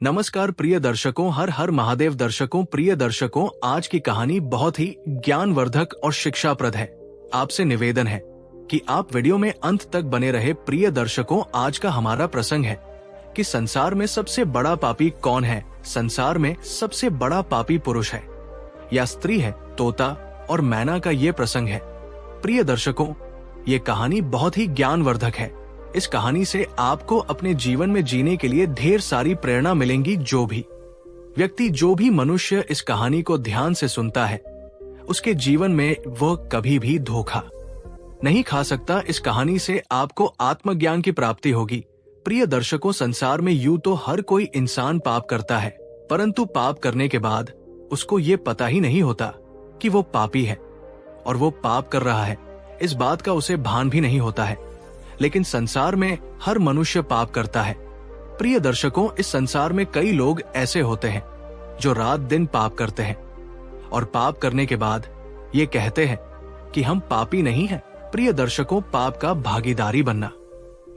नमस्कार प्रिय दर्शकों, हर हर महादेव दर्शकों। प्रिय दर्शकों, आज की कहानी बहुत ही ज्ञानवर्धक और शिक्षाप्रद है। आपसे निवेदन है कि आप वीडियो में अंत तक बने रहे। प्रिय दर्शकों, आज का हमारा प्रसंग है कि संसार में सबसे बड़ा पापी कौन है। संसार में सबसे बड़ा पापी पुरुष है या स्त्री है। तोता और मैना का ये प्रसंग है। प्रिय दर्शकों, ये कहानी बहुत ही ज्ञानवर्धक है। इस कहानी से आपको अपने जीवन में जीने के लिए ढेर सारी प्रेरणा मिलेंगी। जो भी मनुष्य इस कहानी को ध्यान से सुनता है, उसके जीवन में वह कभी भी धोखा नहीं खा सकता। इस कहानी से आपको आत्मज्ञान की प्राप्ति होगी। प्रिय दर्शकों, संसार में यूं तो हर कोई इंसान पाप करता है, परंतु पाप करने के बाद उसको ये पता ही नहीं होता कि वो पापी है और वो पाप कर रहा है। इस बात का उसे भान भी नहीं होता है। लेकिन संसार में हर मनुष्य पाप करता है। प्रिय दर्शकों, इस संसार में कई लोग ऐसे होते हैं जो रात दिन पाप करते हैं और पाप करने के बाद ये कहते हैं कि हम पापी नहीं हैं। प्रिय दर्शकों, पाप का भागीदारी बनना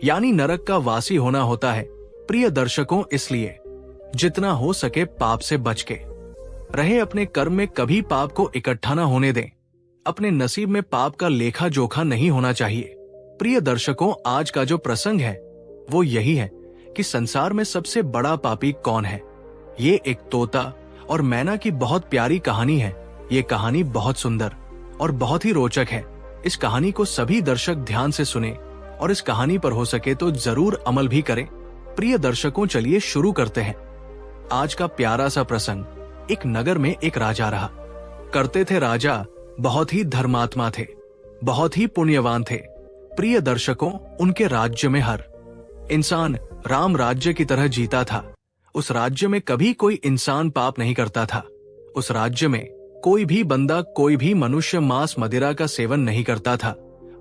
यानी नरक का वासी होना होता है। प्रिय दर्शकों, इसलिए जितना हो सके पाप से बच के रहे। अपने कर्म में कभी पाप को इकट्ठा न होने दें। अपने नसीब में पाप का लेखा जोखा नहीं होना चाहिए। प्रिय दर्शकों, आज का जो प्रसंग है वो यही है कि संसार में सबसे बड़ा पापी कौन है। ये एक तोता और मैना की बहुत प्यारी कहानी है। ये कहानी बहुत सुंदर और बहुत ही रोचक है। इस कहानी को सभी दर्शक ध्यान से सुने और इस कहानी पर हो सके तो जरूर अमल भी करें। प्रिय दर्शकों, चलिए शुरू करते हैं आज का प्यारा सा प्रसंग। एक नगर में एक राजा रहा करते थे। राजा बहुत ही धर्मात्मा थे, बहुत ही पुण्यवान थे। प्रिय दर्शकों, उनके राज्य में हर इंसान राम राज्य की तरह जीता था। उस राज्य में कभी कोई इंसान पाप नहीं करता था। उस राज्य में कोई भी बंदा, कोई भी मनुष्य मांस मदिरा का सेवन नहीं करता था।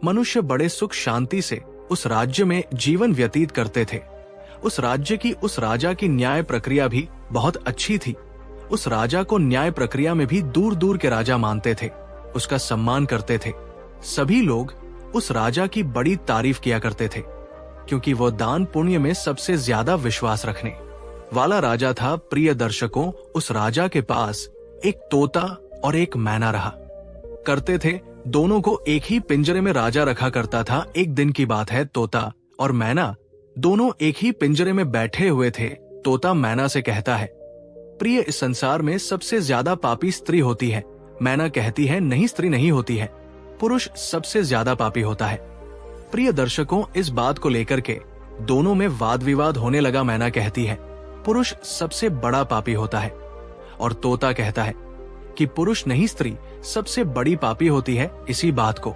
मनुष्य बड़े सुख शांति से उस राज्य में जीवन व्यतीत करते थे। उस राज्य की, उस राजा की न्याय प्रक्रिया भी बहुत अच्छी थी। उस राजा को न्याय प्रक्रिया में भी दूर दूर के राजा मानते थे, उसका सम्मान करते थे। सभी लोग उस राजा की बड़ी तारीफ किया करते थे क्योंकि वो दान पुण्य में सबसे ज्यादा विश्वास रखने वाला राजा था। प्रिय दर्शकों, उस राजा के पास एक तोता और एक मैना रहा करते थे। दोनों को एक ही पिंजरे में राजा रखा करता था। एक दिन की बात है, तोता और मैना दोनों एक ही पिंजरे में बैठे हुए थे। तोता मैना से कहता है, प्रिय, इस संसार में सबसे ज्यादा पापी स्त्री होती है। मैना कहती है, नहीं, स्त्री नहीं होती है, पुरुष सबसे ज्यादा पापी होता है। प्रिय दर्शकों, इस बात को लेकर के दोनों में वाद विवाद होने लगा। मैना कहती है पुरुष सबसे बड़ा पापी होता है और तोता कहता है कि पुरुष नहीं, स्त्री सबसे बड़ी पापी होती है। इसी बात को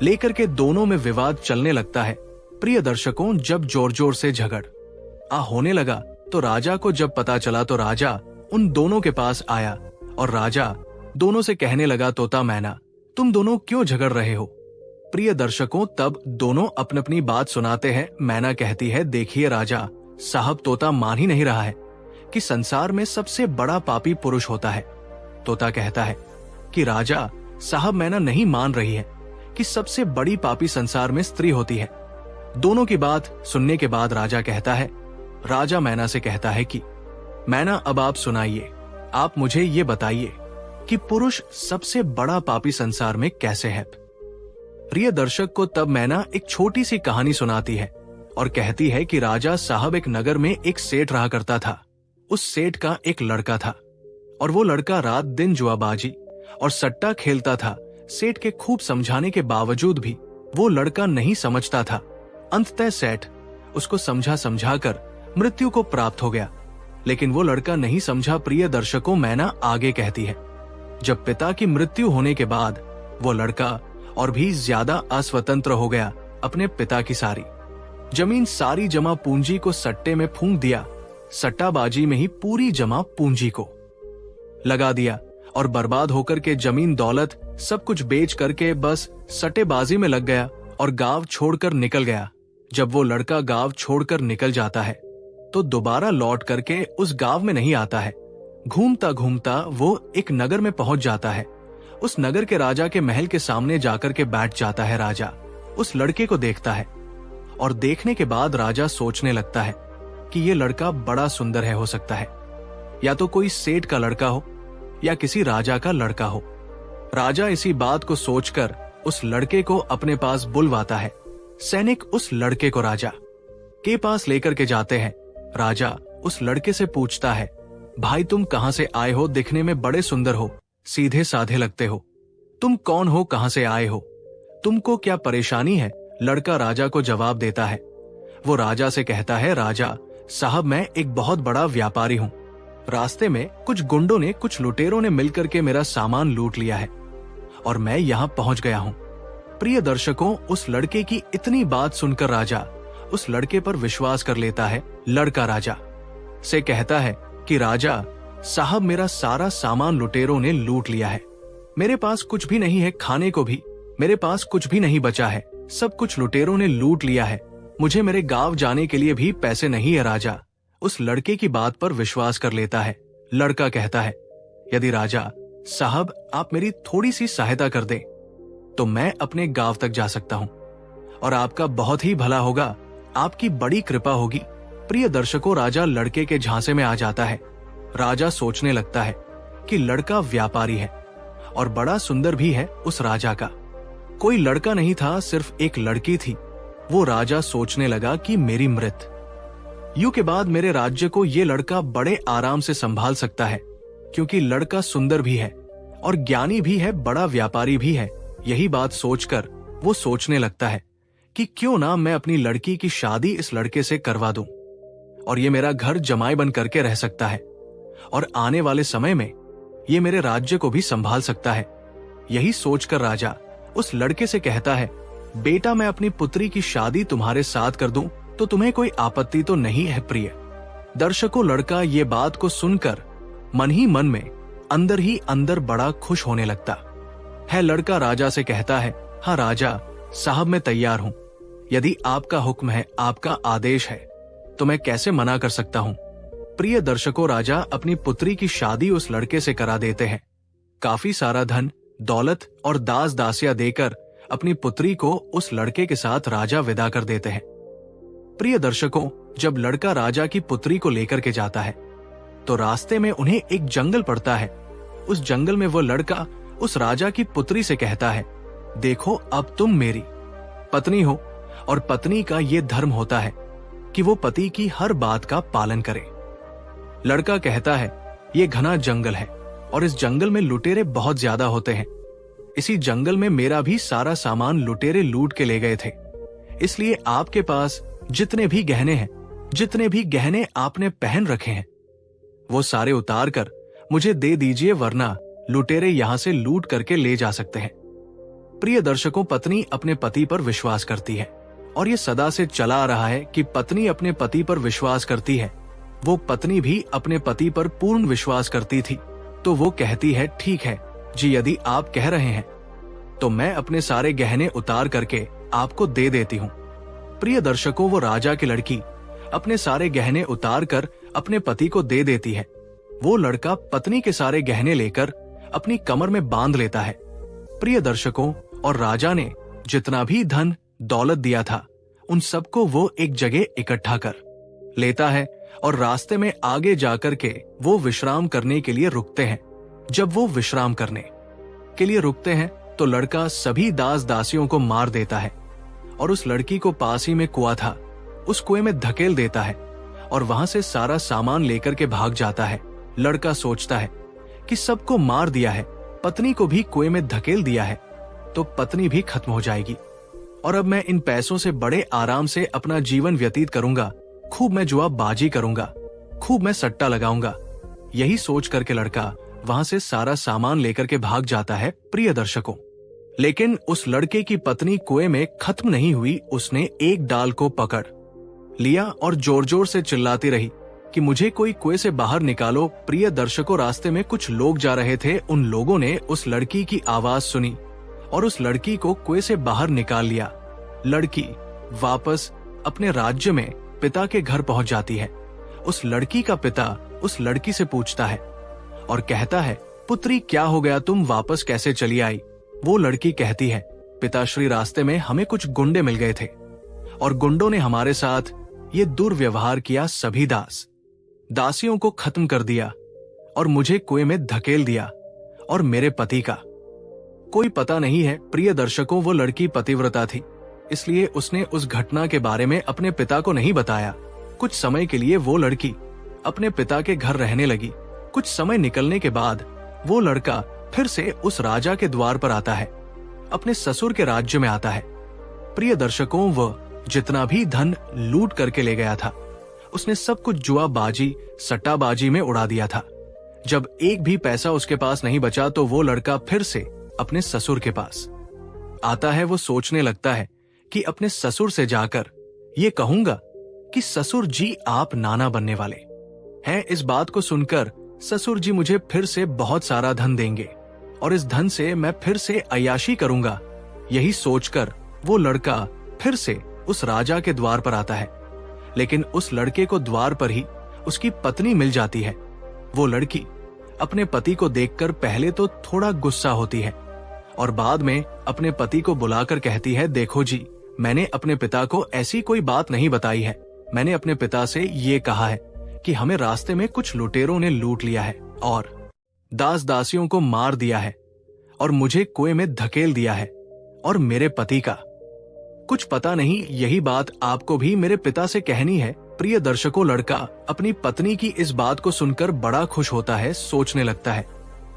लेकर के दोनों में विवाद चलने लगता है। प्रिय दर्शकों, जब जोर जोर से झगड़ होने लगा तो राजा को जब पता चला तो राजा उन दोनों के पास आया और राजा दोनों से कहने लगा, तोता मैना, तुम दोनों क्यों झगड़ रहे हो। प्रिय दर्शकों, तब दोनों अपनी अपनी बात सुनाते हैं। मैना कहती है, देखिए राजा साहब, तोता मान ही नहीं रहा है कि संसार में सबसे बड़ा पापी पुरुष होता है। तोता कहता है कि राजा साहब, मैना नहीं मान रही है कि सबसे बड़ी पापी संसार में स्त्री होती है। दोनों की बात सुनने के बाद राजा मैना से कहता है कि मैना, अब आप सुनाइए, आप मुझे ये बताइए कि पुरुष सबसे बड़ा पापी संसार में कैसे है। प्रिय दर्शक को तब मैना एक छोटी सी कहानी सुनाती है और कहती है कि राजा साहब, एक नगर में एक सेठ रहा करता था। उस सेठ का एक लड़का था और वो लड़का रात दिन जुआबाजी और सट्टा खेलता था। सेठ के खूब समझाने के बावजूद भी वो लड़का नहीं समझता था। अंततः सेठ उसको समझा कर मृत्यु को प्राप्त हो गया, लेकिन वो लड़का नहीं समझा। प्रिय दर्शकों, मैना आगे कहती है, जब पिता की मृत्यु होने के बाद वो लड़का और भी ज्यादा अस्वतंत्र हो गया। अपने पिता की सारी जमीन, सारी जमा पूंजी को सट्टे में फूंक दिया। सट्टाबाजी में ही पूरी जमा पूंजी को लगा दिया और बर्बाद होकर के जमीन दौलत सब कुछ बेच करके बस सट्टेबाजी में लग गया और गांव छोड़कर निकल गया। जब वो लड़का गांव छोड़कर निकल जाता है तो दोबारा लौट करके उस गांव में नहीं आता है। घूमता घूमता वो एक नगर में पहुंच जाता है। उस नगर के राजा के महल के सामने जाकर के बैठ जाता है। राजा उस लड़के को देखता है और देखने के बाद राजा सोचने लगता है कि ये लड़का बड़ा सुंदर है, हो सकता है या तो कोई सेठ का लड़का हो या किसी राजा का लड़का हो। राजा इसी बात को सोचकर उस लड़के को अपने पास बुलवाता है। सैनिक उस लड़के को राजा के पास लेकर के जाते हैं। राजा उस लड़के से पूछता है, भाई तुम कहां से आए हो? दिखने में बड़े सुंदर हो, सीधे साधे लगते हो। तुम कौन हो? कहां से आए हो? तुमको क्या परेशानी है? लड़का राजा को जवाब देता है। वो राजा से कहता है, राजा साहब मैं एक बहुत बड़ा व्यापारी हूं। रास्ते में कुछ गुंडों ने, कुछ लुटेरों ने मिलकर के मेरा सामान लूट लिया है और मैं यहां पहुंच गया हूं। प्रिय दर्शकों, उस लड़के की इतनी बात सुनकर राजा उस लड़के पर विश्वास कर लेता है। लड़का राजा से कहता है कि राजा साहब मेरा सारा सामान लुटेरों ने लूट लिया है। मेरे पास कुछ भी नहीं है, खाने को भी मेरे पास कुछ भी नहीं बचा है, सब कुछ लुटेरों ने लूट लिया है। मुझे मेरे गांव जाने के लिए भी पैसे नहीं है। राजा उस लड़के की बात पर विश्वास कर लेता है। लड़का कहता है, यदि राजा साहब आप मेरी थोड़ी सी सहायता कर दें तो मैं अपने गांव तक जा सकता हूं और आपका बहुत ही भला होगा, आपकी बड़ी कृपा होगी। प्रिय दर्शकों, राजा लड़के के झांसे में आ जाता है। राजा सोचने लगता है कि लड़का व्यापारी है और बड़ा सुंदर भी है। उस राजा का कोई लड़का नहीं था, सिर्फ एक लड़की थी। वो राजा सोचने लगा कि मेरी मृत्यु के बाद मेरे राज्य को ये लड़का बड़े आराम से संभाल सकता है, क्योंकि लड़का सुंदर भी है और ज्ञानी भी है, बड़ा व्यापारी भी है। यही बात सोचकर वो सोचने लगता है कि क्यों ना मैं अपनी लड़की की शादी इस लड़के से करवा दूं और ये मेरा घर जमाई बन करके रह सकता है और आने वाले समय में ये मेरे राज्य को भी संभाल सकता है। यही सोचकर राजा उस लड़के से कहता है, बेटा मैं अपनी पुत्री की शादी तुम्हारे साथ कर दूं तो तुम्हें कोई आपत्ति तो नहीं है? प्रिय दर्शकों, लड़का ये बात को सुनकर मन ही मन में अंदर ही अंदर बड़ा खुश होने लगता है। लड़का राजा से कहता है, हाँ राजा साहब मैं तैयार हूं, यदि आपका हुक्म है, आपका आदेश है तो मैं कैसे मना कर सकता हूं। प्रिय दर्शकों, राजा अपनी पुत्री की शादी उस लड़के से करा देते हैं। काफी सारा धन दौलत और दास दासियां देकर अपनी पुत्री को उस लड़के के साथ राजा विदा कर देते हैं। प्रिय दर्शकों, जब लड़का राजा की पुत्री को लेकर के जाता है तो रास्ते में उन्हें एक जंगल पड़ता है। उस जंगल में वो लड़का उस राजा की पुत्री से कहता है, देखो अब तुम मेरी पत्नी हो और पत्नी का ये धर्म होता है कि वो पति की हर बात का पालन करे। लड़का कहता है, ये घना जंगल है और इस जंगल में लुटेरे बहुत ज्यादा होते हैं। इसी जंगल में मेरा भी सारा सामान लुटेरे लूट के ले गए थे, इसलिए आपके पास जितने भी गहने हैं, जितने भी गहने आपने पहन रखे हैं, वो सारे उतार कर मुझे दे दीजिए, वरना लुटेरे यहां से लूट करके ले जा सकते हैं। प्रिय दर्शकों, पत्नी अपने पति पर विश्वास करती है और ये सदा से चला आ रहा है कि पत्नी अपने पति पर विश्वास करती है। वो पत्नी भी अपने पति पर पूर्ण विश्वास करती थी, तो वो कहती है, ठीक है जी, यदि आप कह रहे हैं तो मैं अपने सारे गहने उतार करके आपको दे देती हूँ। प्रिय दर्शकों, वो राजा की लड़की अपने सारे गहने उतार कर अपने पति को दे देती है। वो लड़का पत्नी के सारे गहने लेकर अपनी कमर में बांध लेता है। प्रिय दर्शकों, और राजा ने जितना भी धन दौलत दिया था उन सबको वो एक जगह इकट्ठा कर लेता है और रास्ते में आगे जाकर के वो विश्राम करने के लिए रुकते हैं। जब वो विश्राम करने के लिए रुकते हैं तो लड़का सभी दास दासियों को मार देता है और उस लड़की को पास ही में कुआं था, उस कुएं में धकेल देता है और वहां से सारा सामान लेकर के भाग जाता है। लड़का सोचता है कि सबको मार दिया है, पत्नी को भी कुएं में धकेल दिया है, तो पत्नी भी खत्म हो जाएगी और अब मैं इन पैसों से बड़े आराम से अपना जीवन व्यतीत करूंगा। खूब मैं जुआबाजी करूंगा, खूब मैं सट्टा लगाऊंगा। यही सोच करके लड़का वहां से सारा सामान लेकर के भाग जाता है। प्रिय दर्शकों, लेकिन उस लड़के की पत्नी कुएं में खत्म नहीं हुई। उसने एक डाल को पकड़ लिया और जोर जोर से चिल्लाती रही कि मुझे कोई कुएं से बाहर निकालो। प्रिय दर्शकों, रास्ते में कुछ लोग जा रहे थे। उन लोगों ने उस लड़की की आवाज सुनी और उस लड़की को कुएं से बाहर निकाल लिया। लड़की वापस अपने राज्य में पिता के घर पहुंच जाती है। उस लड़की का पिता उस लड़की से पूछता है और कहता है, पुत्री क्या हो गया, तुम वापस कैसे चली आई? वो लड़की कहती है, पिताश्री रास्ते में हमें कुछ गुंडे मिल गए थे और गुंडों ने हमारे साथ ये दुर्व्यवहार किया सभी दासियों को खत्म कर दिया और मुझे कुएं में धकेल दिया और मेरे पति का कोई पता नहीं है। प्रिय दर्शकों, वो लड़की पतिव्रता थी, इसलिए उसने उस घटना के बारे में अपने पिता को नहीं बताया। कुछ समय के लिए वो लड़की अपने पिता के घर रहने लगी। कुछ समय निकलने के बाद वो लड़का फिर से उस राजा के द्वार पर आता है, अपने ससुर के राज्य में आता है। प्रिय दर्शकों, वह जितना भी धन लूट करके ले गया था, उसने सब कुछ जुआबाजी सट्टाबाजी में उड़ा दिया था। जब एक भी पैसा उसके पास नहीं बचा तो वो लड़का फिर से अपने ससुर के पास आता है। वो सोचने लगता है कि अपने ससुर से जाकर ये कहूंगा कि ससुर जी, आप नाना बनने वाले हैं। इस बात को सुनकर ससुर जी मुझे फिर से बहुत सारा धन देंगे और इस धन से मैं फिर से अय्याशी करूंगा। यही सोचकर वो लड़का फिर से उस राजा के द्वार पर आता है, लेकिन उस लड़के को द्वार पर ही उसकी पत्नी मिल जाती है। वो लड़की अपने पति को देखकर पहले तो थोड़ा गुस्सा होती है और बाद में अपने पति को बुलाकर कहती है, देखो जी, मैंने अपने पिता को ऐसी कोई बात नहीं बताई है। मैंने अपने पिता से ये कहा है कि हमें रास्ते में कुछ लुटेरों ने लूट लिया है और दासियों को मार दिया है और मुझे कुएं में धकेल दिया है और मेरे पति का कुछ पता नहीं। यही बात आपको भी मेरे पिता से कहनी है। प्रिय दर्शकों, लड़का अपनी पत्नी की इस बात को सुनकर बड़ा खुश होता है। सोचने लगता है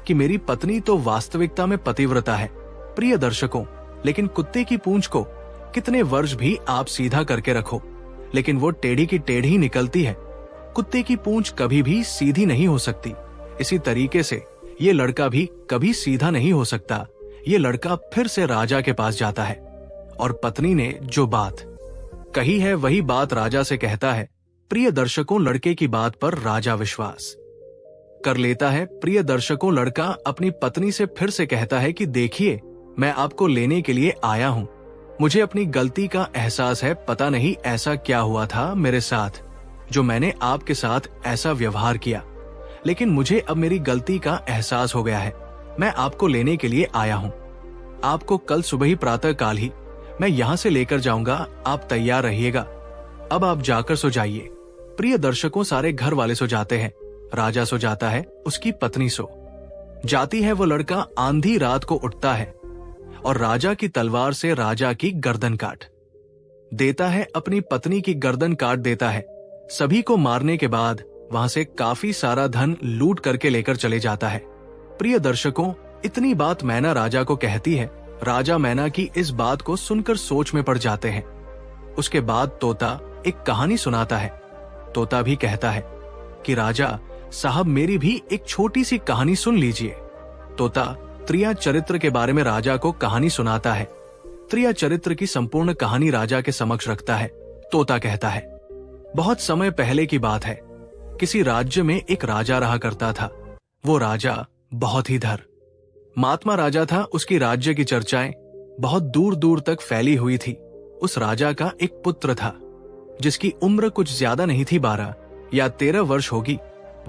कि मेरी पत्नी तो वास्तविकता में पतिव्रता है। प्रिय दर्शकों, लेकिन कुत्ते की पूंछ को कितने वर्ष भी आप सीधा करके रखो, लेकिन वो टेढ़ी की टेढ़ी निकलती है। कुत्ते की पूंछ कभी भी सीधी नहीं हो सकती। इसी तरीके से ये लड़का भी कभी सीधा नहीं हो सकता। ये लड़का फिर से राजा के पास जाता है और पत्नी ने जो बात कही है वही बात राजा से कहता है। प्रिय दर्शकों, लड़के की बात पर राजा विश्वास कर लेता है। प्रिय दर्शकों, लड़का अपनी पत्नी से फिर से कहता है कि देखिए, मैं आपको लेने के लिए आया हूं। मुझे अपनी गलती का एहसास है। पता नहीं ऐसा क्या हुआ था मेरे साथ जो मैंने आपके साथ ऐसा व्यवहार किया, लेकिन मुझे अब मेरी गलती का एहसास हो गया है। मैं आपको लेने के लिए आया हूं। आपको कल सुबह ही प्रातः काल ही मैं यहाँ से लेकर जाऊंगा। आप तैयार रहिएगा। अब आप जाकर सो जाइए। प्रिय दर्शकों, सारे घर वाले सो जाते हैं। राजा सो जाता है, उसकी पत्नी सो जाती है। वो लड़का आंधी रात को उठता है और राजा की तलवार से राजा की गर्दन काट देता है। अपनी पत्नी की गर्दन काट देता है। सभी को मारने के बाद वहां से काफी सारा धन लूट करके लेकर चले जाता है। प्रिय दर्शकों, इतनी बात मैना राजा को कहती है। राजा मैना की इस बात को सुनकर सोच में पड़ जाते हैं। उसके बाद तोता एक कहानी सुनाता है। तोता भी कहता है कि राजा साहब, मेरी भी एक छोटी सी कहानी सुन लीजिए। तोता त्रिया चरित्र के बारे में राजा को कहानी सुनाता है। त्रिया चरित्र की संपूर्ण कहानी राजा के समक्ष रखता है। तोता कहता है, बहुत समय पहले की बात है। किसी राज्य में एक राजा रहा करता था। वो राजा बहुत ही महात्मा राजा था। उसकी राज्य की चर्चाएं बहुत दूर दूर तक फैली हुई थी। उस राजा का एक पुत्र था जिसकी उम्र कुछ ज्यादा नहीं थी, 12 या 13 वर्ष होगी।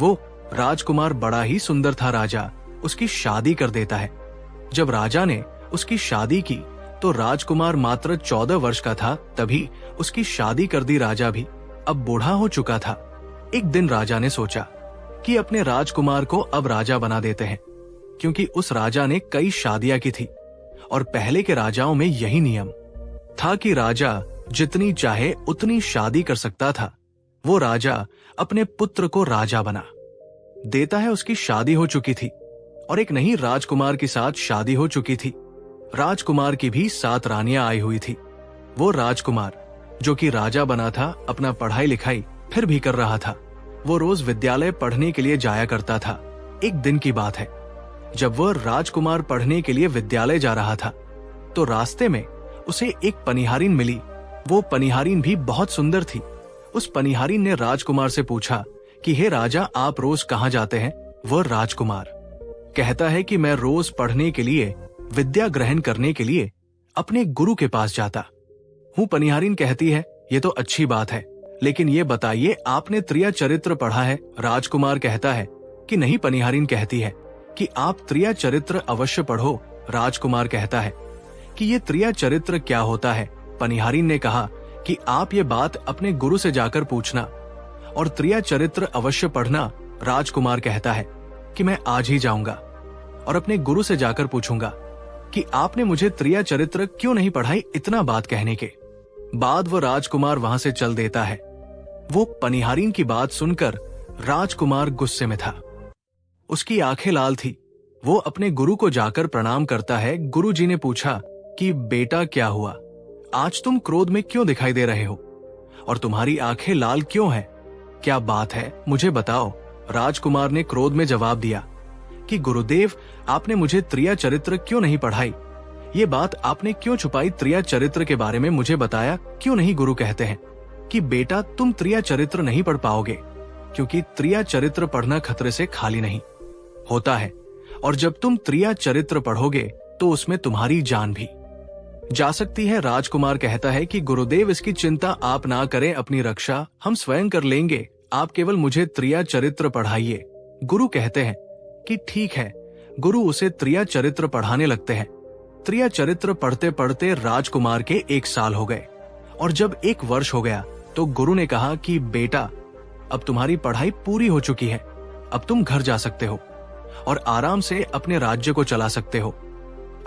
वो राजकुमार बड़ा ही सुंदर था। राजा उसकी शादी कर देता है। जब राजा ने उसकी शादी की तो राजकुमार मात्र 14 वर्ष का था। तभी उसकी शादी कर दी। राजा भी अब बूढ़ा हो चुका था। एक दिन राजा ने सोचा कि अपने राजकुमार को अब राजा बना देते हैं, क्योंकि उस राजा ने कई शादियां की थी और पहले के राजाओं में यही नियम था कि राजा जितनी चाहे उतनी शादी कर सकता था। वो राजा अपने पुत्र को राजा बना देता है। उसकी शादी हो चुकी थी और एक नई राजकुमार के साथ शादी हो चुकी थी। राजकुमार की भी 7 रानियां आई हुई थी। वो राजकुमार जो कि राजा बना था, अपना पढ़ाई लिखाई फिर भी कर रहा था। वो रोज विद्यालय पढ़ने के लिए जाया करता था। एक दिन की बात है, जब वह राजकुमार पढ़ने के लिए विद्यालय जा रहा था तो रास्ते में उसे एक पनिहारिन मिली। वो पनिहारिन भी बहुत सुंदर थी। उस पनिहारिन ने राजकुमार से पूछा कि हे राजा, आप रोज कहाँ जाते हैं? वह राजकुमार कहता है कि मैं रोज पढ़ने के लिए, विद्या ग्रहण करने के लिए अपने गुरु के पास जाता हूँ। पनिहारिन कहती है, ये तो अच्छी बात है, लेकिन ये बताइए आपने त्रिया चरित्र पढ़ा है? राजकुमार कहता है कि नहीं। पनिहारिन कहती है कि आप त्रिया चरित्र अवश्य पढ़ो। राजकुमार कहता है कि ये त्रिया चरित्र क्या होता है? पनिहारिन ने कहा कि आप ये बात अपने गुरु से जाकर पूछना और त्रिया चरित्र अवश्य पढ़ना। राजकुमार कहता है कि मैं आज ही जाऊंगा और अपने गुरु से जाकर पूछूंगा कि आपने मुझे त्रिया चरित्र क्यों नहीं पढ़ाई। इतना बात कहने के बाद वो राजकुमार वहां से चल देता है। वो पनिहारीन की बात सुनकर राजकुमार गुस्से में था, उसकी आंखें लाल थी। वो अपने गुरु को जाकर प्रणाम करता है। गुरुजी ने पूछा कि बेटा क्या हुआ, आज तुम क्रोध में क्यों दिखाई दे रहे हो और तुम्हारी आंखें लाल क्यों हैं? क्या बात है, मुझे बताओ। राजकुमार ने क्रोध में जवाब दिया कि गुरुदेव, आपने मुझे त्रिया चरित्र क्यों नहीं पढ़ाई? ये बात आपने क्यों छुपाई? त्रिया चरित्र के बारे में मुझे बताया क्यों नहीं? गुरु कहते हैं कि बेटा, तुम त्रिया चरित्र नहीं पढ़ पाओगे क्योंकि त्रिया चरित्र पढ़ना खतरे से खाली नहीं होता है, और जब तुम त्रिया चरित्र पढ़ोगे तो उसमें तुम्हारी जान भी जा सकती है। राजकुमार कहता है कि गुरुदेव, इसकी चिंता आप ना करें, अपनी रक्षा हम स्वयं कर लेंगे, आप केवल मुझे त्रिया चरित्र पढ़ाइए। गुरु कहते हैं कि ठीक है। गुरु उसे त्रिया चरित्र पढ़ाने लगते हैं। त्रिया चरित्र पढ़ते पढ़ते राजकुमार के 1 साल हो गए और जब 1 वर्ष हो गया तो गुरु ने कहा कि बेटा, अब तुम्हारी पढ़ाई पूरी हो चुकी है, अब तुम घर जा सकते हो और आराम से अपने राज्य को चला सकते हो।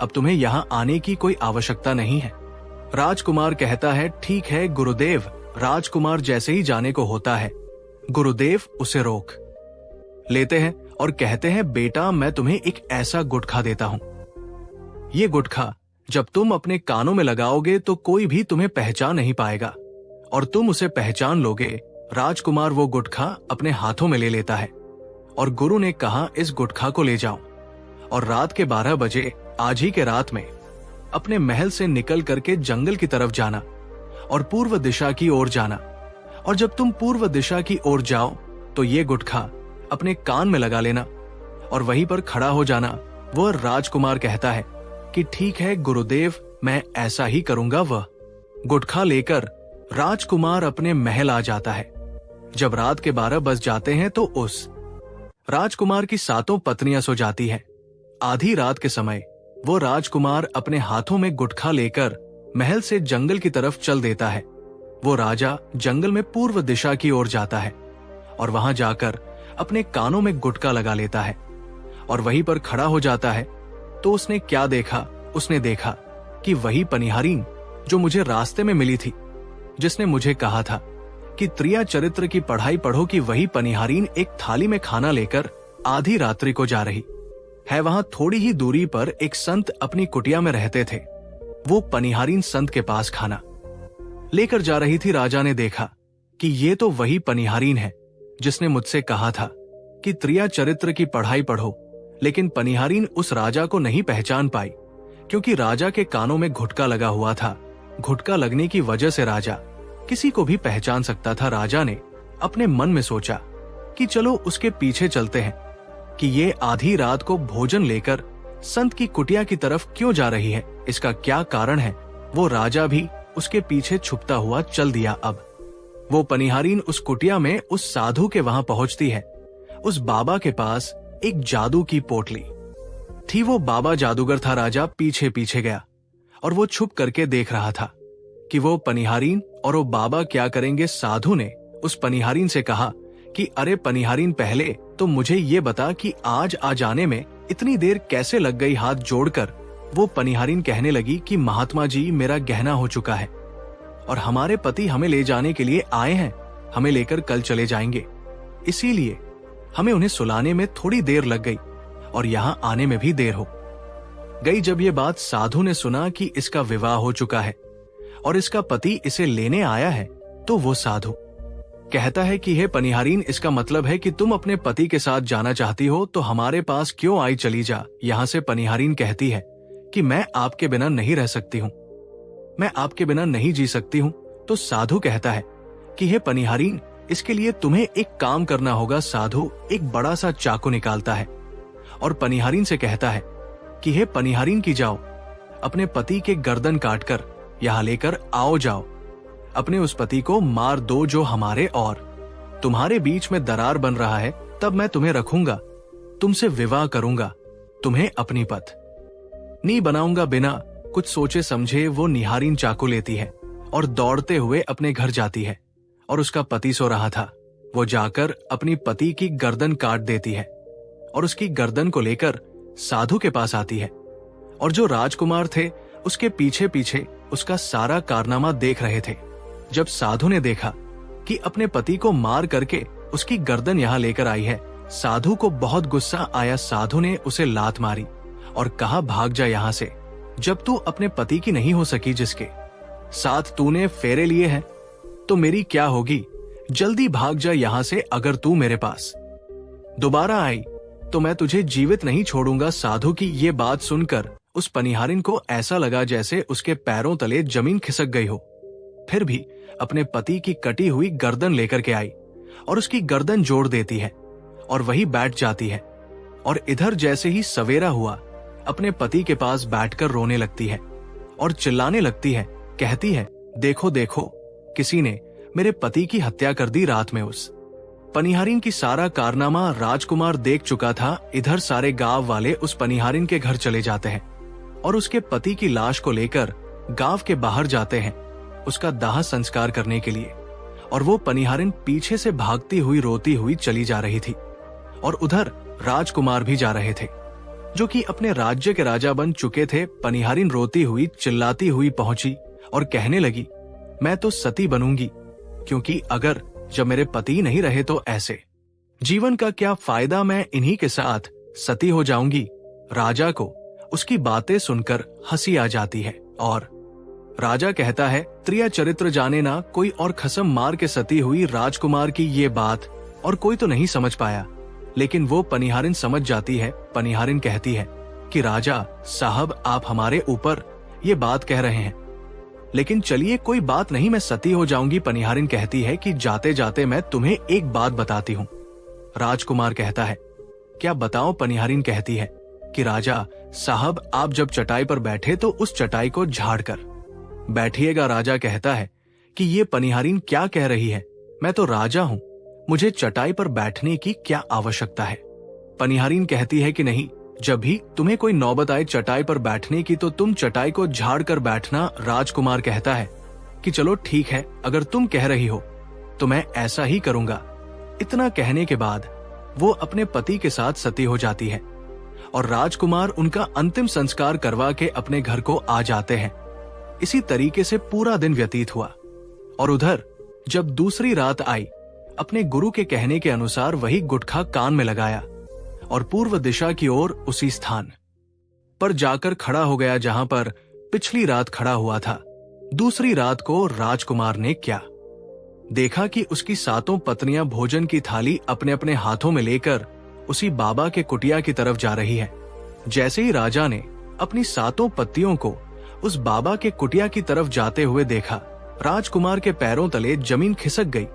अब तुम्हें यहाँ आने की कोई आवश्यकता नहीं है। राजकुमार कहता है ठीक है गुरुदेव। राजकुमार जैसे ही जाने को होता है, गुरुदेव उसे रोक लेते हैं और कहते हैं बेटा, मैं तुम्हें एक ऐसा गुटखा देता हूं। ये गुटखा जब तुम अपने कानों में लगाओगे तो कोई भी तुम्हें पहचान नहीं पाएगा और तुम उसे पहचान लोगे। राजकुमार वो गुटखा अपने हाथों में ले लेता है और गुरु ने कहा इस गुटखा को ले जाओ और रात के 12 बजे आज ही के रात में अपने महल से निकल करके जंगल की तरफ जाना और पूर्व दिशा की ओर जाना, और जब तुम पूर्व दिशा की ओर जाओ तो ये गुटखा अपने कान में लगा लेना और वहीं पर खड़ा हो जाना। वह राजकुमार कहता है कि ठीक है गुरुदेव, मैं ऐसा ही करूंगा। वह गुटखा लेकर राजकुमार अपने महल आ जाता है। जब रात के 12 बज जाते हैं तो उस राजकुमार की 7 पत्नियां सो जाती हैं। आधी रात के समय वो राजकुमार अपने हाथों में गुटखा लेकर महल से जंगल की तरफ चल देता है। वो राजा जंगल में पूर्व दिशा की ओर जाता है और वहां जाकर अपने कानों में गुटखा लगा लेता है और वहीं पर खड़ा हो जाता है। तो उसने क्या देखा? उसने देखा कि वही पनिहारीन जो मुझे रास्ते में मिली थी, जिसने मुझे कहा था कि त्रिया चरित्र की पढ़ाई पढ़ो, कि वही पनिहारीन एक थाली में खाना लेकर आधी रात्रि को जा रही है। वहां थोड़ी ही दूरी पर एक संत अपनी कुटिया में रहते थे। वो पनिहारीन संत के पास खाना लेकर जा रही थी। राजा ने देखा कि ये तो वही पनिहारीन है जिसने मुझसे कहा था कि त्रिया चरित्र की पढ़ाई पढ़ो, लेकिन पनिहारीन उस राजा को नहीं पहचान पाई क्योंकि राजा के कानों में घुटका लगा हुआ था। घुटका लगने की वजह से राजा किसी को भी पहचान सकता था। राजा ने अपने मन में सोचा कि चलो उसके पीछे चलते हैं कि ये आधी रात को भोजन लेकर संत की कुटिया की तरफ क्यों जा रही है, इसका क्या कारण है। वो राजा भी उसके पीछे छुपता हुआ चल दिया। अब वो पनिहारीन उस कुटिया में उस साधु के वहां पहुंचती है। उस बाबा के पास एक जादू की पोटली थी। वो बाबा जादूगर था। राजा पीछे पीछे गया और वो छुप करके देख रहा था कि वो पनिहारीन और वो बाबा क्या करेंगे। साधु ने उस पनिहारीन से कहा कि अरे पनिहारीन, पहले तो मुझे ये बता कि आज आ जाने में इतनी देर कैसे लग गई। हाथ जोड़कर वो पनिहारीन कहने लगी कि महात्मा जी, मेरा गहना हो चुका है और हमारे पति हमें ले जाने के लिए आए हैं, हमें लेकर कल चले जाएंगे, इसीलिए हमें उन्हें सुलाने में थोड़ी देर लग गई और यहाँ आने में भी देर हो गई। जब ये बात साधु ने सुना कि इसका विवाह हो चुका है और इसका पति इसे लेने आया है, तो वो साधु कहता है कि हे पनिहारीन, इसका मतलब है कि तुम अपने पति के साथ जाना चाहती हो, तो हमारे पास क्यों आई, चली जा यहाँ से। पनिहारीन कहती है कि मैं आपके बिना नहीं रह सकती हूँ, मैं आपके बिना नहीं जी सकती हूँ। तो साधु कहता है कि हे पनिहारीन, इसके लिए तुम्हें एक काम करना होगा। साधु एक बड़ा सा चाकू निकालता है और पनिहारीन से कहता है कि हे पनिहारीन की जाओ, अपने पति के गर्दन काटकर यहाँ लेकर आओ, जाओ अपने उस पति को मार दो जो हमारे और तुम्हारे बीच में दरार बन रहा है। तब मैं तुम्हें रखूंगा, तुमसे विवाह करूंगा, तुम्हें अपनी पत्नी बनाऊंगा। बिना कुछ सोचे समझे वो निहारीन चाकू लेती है और दौड़ते हुए अपने घर जाती है और उसका पति सो रहा था। वो जाकर अपनी पति की गर्दन काट देती है और उसकी गर्दन को लेकर साधु के पास आती है। और जो राजकुमार थे उसके पीछे पीछे उसका सारा कारनामा देख रहे थे। जब साधु ने देखा कि अपने पति को मार करके उसकी गर्दन यहाँ लेकर आई है, साधु को बहुत गुस्सा आया। साधु ने उसे लात मारी और कहा, भाग जा यहाँ से। जब तू अपने पति की नहीं हो सकी, जिसके साथ तूने फेरे लिए हैं, तो मेरी क्या होगी? जल्दी भाग जा यहाँ से। अगर तू मेरे पास दोबारा आई तो मैं तुझे जीवित नहीं छोड़ूंगा। साधु की ये बात सुनकर उस पनिहारिन को ऐसा लगा जैसे उसके पैरों तले जमीन खिसक गई हो। फिर भी अपने पति की कटी हुई गर्दन लेकर के आई और उसकी गर्दन जोड़ देती है और वही बैठ जाती है। और इधर जैसे ही सवेरा हुआ, अपने पति के पास बैठकर रोने लगती है और चिल्लाने लगती है। कहती है, देखो देखो, किसी ने मेरे पति की हत्या कर दी रात में। उस पनिहारिन की सारा कारनामा राजकुमार देख चुका था। इधर सारे गांव वाले उस पनिहारिन के घर चले जाते हैं और उसके पति की लाश को लेकर गांव के बाहर जाते हैं उसका दाह संस्कार करने के लिए। और वो पनिहारिन पीछे से भागती हुई रोती हुई चली जा रही थी और उधर राजकुमार भी जा रहे थे, जो कि अपने राज्य के राजा बन चुके थे। पनिहारिन रोती हुई चिल्लाती हुई पहुंची और कहने लगी, मैं तो सती बनूंगी, क्योंकि अगर जब मेरे पति नहीं रहे तो ऐसे जीवन का क्या फायदा, मैं इन्हीं के साथ सती हो जाऊंगी। राजा को उसकी बातें सुनकर हंसी आ जाती है और राजा कहता है, त्रिया चरित्र जाने ना कोई, और खसम मार के सती हुई राजकुमार की ये बात और कोई तो नहीं समझ पाया, लेकिन वो पनिहारिन समझ जाती है। पनिहारिन कहती है कि राजा साहब, आप हमारे ऊपर ये बात कह रहे हैं, लेकिन चलिए कोई बात नहीं, मैं सती हो जाऊंगी। पनिहारिन कहती है कि जाते जाते मैं तुम्हें एक बात बताती हूँ। राजकुमार कहता है, क्या बताओ? पनिहारिन कहती है कि राजा साहब, आप जब चटाई पर बैठे तो उस चटाई को झाड़ कर बैठिएगा। राजा कहता है कि ये पनिहारिन क्या कह रही है, मैं तो राजा हूँ, मुझे चटाई पर बैठने की क्या आवश्यकता है? पनिहारिन कहती है कि नहीं, जब भी तुम्हें कोई नौबत आए चटाई पर बैठने की तो तुम चटाई को झाड़ कर बैठना। राजकुमार कहता है कि चलो ठीक है, अगर तुम कह रही हो तो मैं ऐसा ही करूंगा। इतना कहने के बाद वो अपने पति के साथ सती हो जाती है और राजकुमार उनका अंतिम संस्कार करवा के अपने घर को आ जाते हैं। इसी तरीके से पूरा दिन व्यतीत हुआ और उधर जब दूसरी रात आई, अपने गुरु के कहने के अनुसार वही गुटखा कान में लगाया और पूर्व दिशा की ओर उसी स्थान पर जाकर खड़ा हो गया जहां पर पिछली रात खड़ा हुआ था। दूसरी रात को राजकुमार ने क्या देखा कि उसकी सातों पत्नियां भोजन की थाली अपने अपने हाथों में लेकर उसी बाबा के कुटिया की तरफ जा रही है। जैसे ही राजा ने अपनी सातों पत्नियों को उस बाबा के कुटिया की तरफ जाते हुए देखा, राजकुमार के पैरों तले जमीन खिसक गई।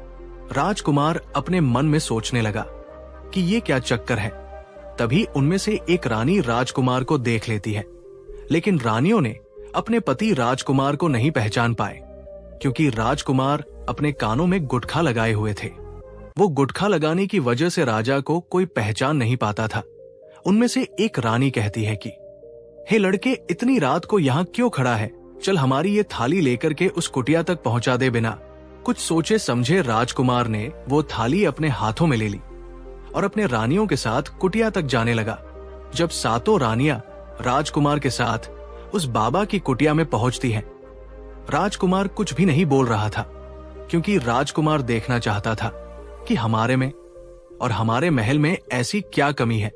राजकुमार अपने मन में सोचने लगा कि ये क्या चक्कर है। तभी उनमें से एक रानी राजकुमार को देख लेती है, लेकिन रानियों ने अपने पति राजकुमार को नहीं पहचान पाए, क्योंकि राजकुमार अपने कानों में गुटखा लगाए हुए थे। वो गुटखा लगाने की वजह से राजा को कोई पहचान नहीं पाता था। उनमें से एक रानी कहती है कि हे लड़के, इतनी रात को यहाँ क्यों खड़ा है? चल हमारी ये थाली लेकर के उस कुटिया तक पहुंचा दे। बिना कुछ सोचे समझे राजकुमार ने वो थाली अपने हाथों में ले ली और अपने रानियों के साथ कुटिया तक जाने लगा। जब सातों रानियां राजकुमार के साथ उस बाबा की कुटिया में पहुंचती हैं, राजकुमार कुछ भी नहीं बोल रहा था, क्योंकि राजकुमार देखना चाहता था कि हमारे में और हमारे महल में ऐसी क्या कमी है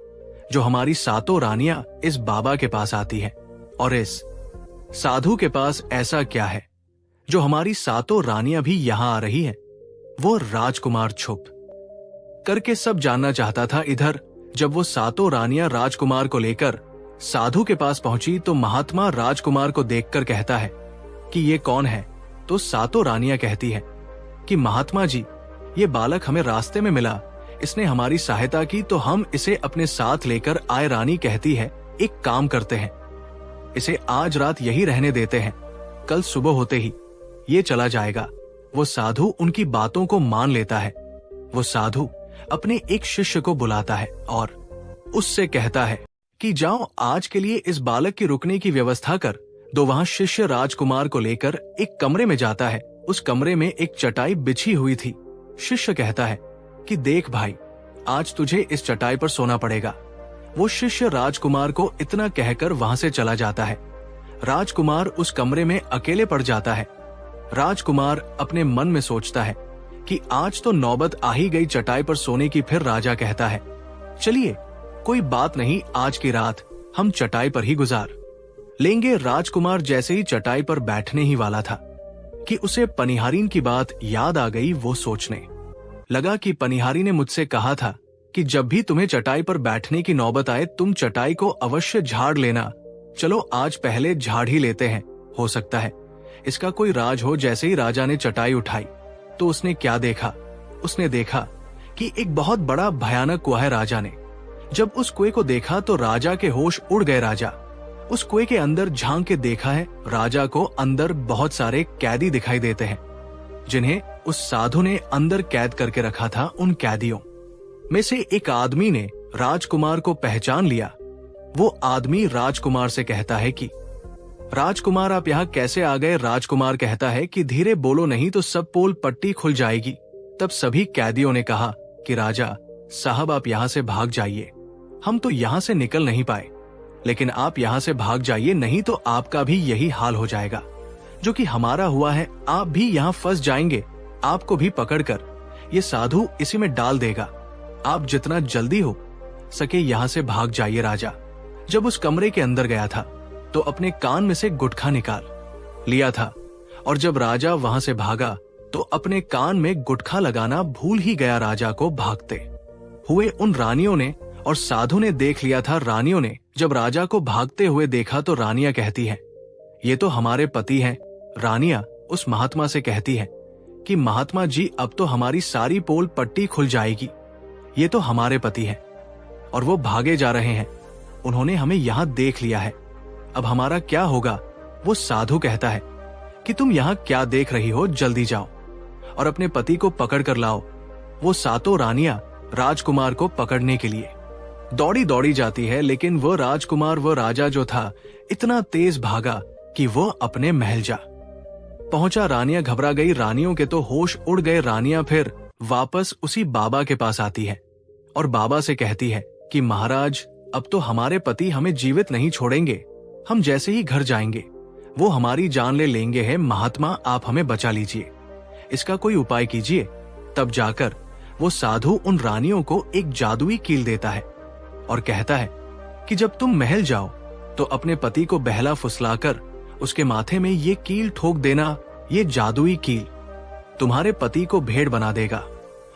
जो हमारी सातों रानियां इस बाबा के पास आती है, और इस साधु के पास ऐसा क्या है जो हमारी सातों रानियां भी यहां आ रही हैं। वो राजकुमार छुप करके सब जानना चाहता था। इधर जब वो सातों रानियां राजकुमार को लेकर साधु के पास पहुंची तो महात्मा राजकुमार को देखकर कहता है कि ये कौन है? तो सातों रानियां कहती है कि महात्मा जी, ये बालक हमें रास्ते में मिला, इसने हमारी सहायता की तो हम इसे अपने साथ लेकर आए। रानी कहती है, एक काम करते हैं, इसे आज रात यही रहने देते हैं, कल सुबह होते ही ये चला जाएगा। वो साधु उनकी बातों को मान लेता है। वो साधु अपने एक शिष्य को बुलाता है और उससे कहता है कि जाओ, आज के लिए इस बालक की रुकने की व्यवस्था कर दो वहां शिष्य राजकुमार को लेकर एक कमरे में जाता है। उस कमरे में एक चटाई बिछी हुई थी। शिष्य कहता है कि देख भाई, आज तुझे इस चटाई पर सोना पड़ेगा। वो शिष्य राजकुमार को इतना कहकर वहां से चला जाता है। राजकुमार उस कमरे में अकेले पड़ जाता है। राजकुमार अपने मन में सोचता है कि आज तो नौबत आ ही गई चटाई पर सोने की। फिर राजा कहता है, चलिए कोई बात नहीं, आज की रात हम चटाई पर ही गुजार लेंगे। राजकुमार जैसे ही चटाई पर बैठने ही वाला था कि उसे पनिहारीन की बात याद आ गई। वो सोचने लगा कि पनिहारी ने मुझसे कहा था कि जब भी तुम्हें चटाई पर बैठने की नौबत आए तुम चटाई को अवश्य झाड़ लेना। चलो आज पहले झाड़ ही लेते हैं, हो सकता है इसका कोई राज हो। जैसे ही राजा ने चटाई उठाई तो उसने क्या देखा? उसने देखा कि एक बहुत बड़ा भयानक कुआं है। राजा ने जब उस कुएं को देखा तो राजा के होश उड़ गए। राजा उस कुएं के अंदर झांक के देखा है। राजा को अंदर बहुत सारे कैदी दिखाई देते हैं जिन्हें उस साधु ने अंदर कैद करके रखा था। उन कैदियों में से एक आदमी ने राजकुमार को पहचान लिया। वो आदमी राजकुमार से कहता है कि राजकुमार आप यहाँ कैसे आ गए? राजकुमार कहता है कि धीरे बोलो नहीं तो सब पोल पट्टी खुल जाएगी। तब सभी कैदियों ने कहा कि राजा साहब आप यहाँ से भाग जाइए, हम तो यहाँ से निकल नहीं पाए, लेकिन आप यहाँ से भाग जाइए नहीं तो आपका भी यही हाल हो जाएगा जो कि हमारा हुआ है। आप भी यहाँ फंस जाएंगे, आपको भी पकड़कर ये साधु इसी में डाल देगा। आप जितना जल्दी हो सके यहाँ से भाग जाइए। राजा जब उस कमरे के अंदर गया था तो अपने कान में से गुटखा निकाल लिया था, और जब राजा वहां से भागा तो अपने कान में गुटखा लगाना भूल ही गया। राजा को भागते हुए उन रानियों ने और साधु ने देख लिया था। रानियों ने जब राजा को भागते हुए देखा तो रानियां कहती हैं, ये तो हमारे पति हैं। रानियां उस महात्मा से कहती हैं कि महात्मा जी अब तो हमारी सारी पोल पट्टी खुल जाएगी, ये तो हमारे पति हैं और वो भागे जा रहे हैं। उन्होंने हमें यहाँ देख लिया है, अब हमारा क्या होगा? वो साधु कहता है कि तुम यहाँ क्या देख रही हो, जल्दी जाओ और अपने पति को पकड़ कर लाओ। वो सातों रानियां राजकुमार को पकड़ने के लिए दौड़ी दौड़ी जाती है, लेकिन वो राजकुमार, वो राजा जो था, इतना तेज भागा कि वो अपने महल जा पहुंचा। रानियां घबरा गई, रानियों के तो होश उड़ गए। रानियां फिर वापस उसी बाबा के पास आती है और बाबा से कहती है कि महाराज अब तो हमारे पति हमें जीवित नहीं छोड़ेंगे, हम जैसे ही घर जाएंगे वो हमारी जान ले लेंगे। है महात्मा आप हमें बचा लीजिए, इसका कोई उपाय कीजिए। तब जाकर वो साधु उन रानियों को एक जादुई कील देता है और कहता है कि जब तुम महल जाओ तो अपने पति को बहला फुसलाकर उसके माथे में ये कील ठोक देना। ये जादुई कील तुम्हारे पति को भेड़ बना देगा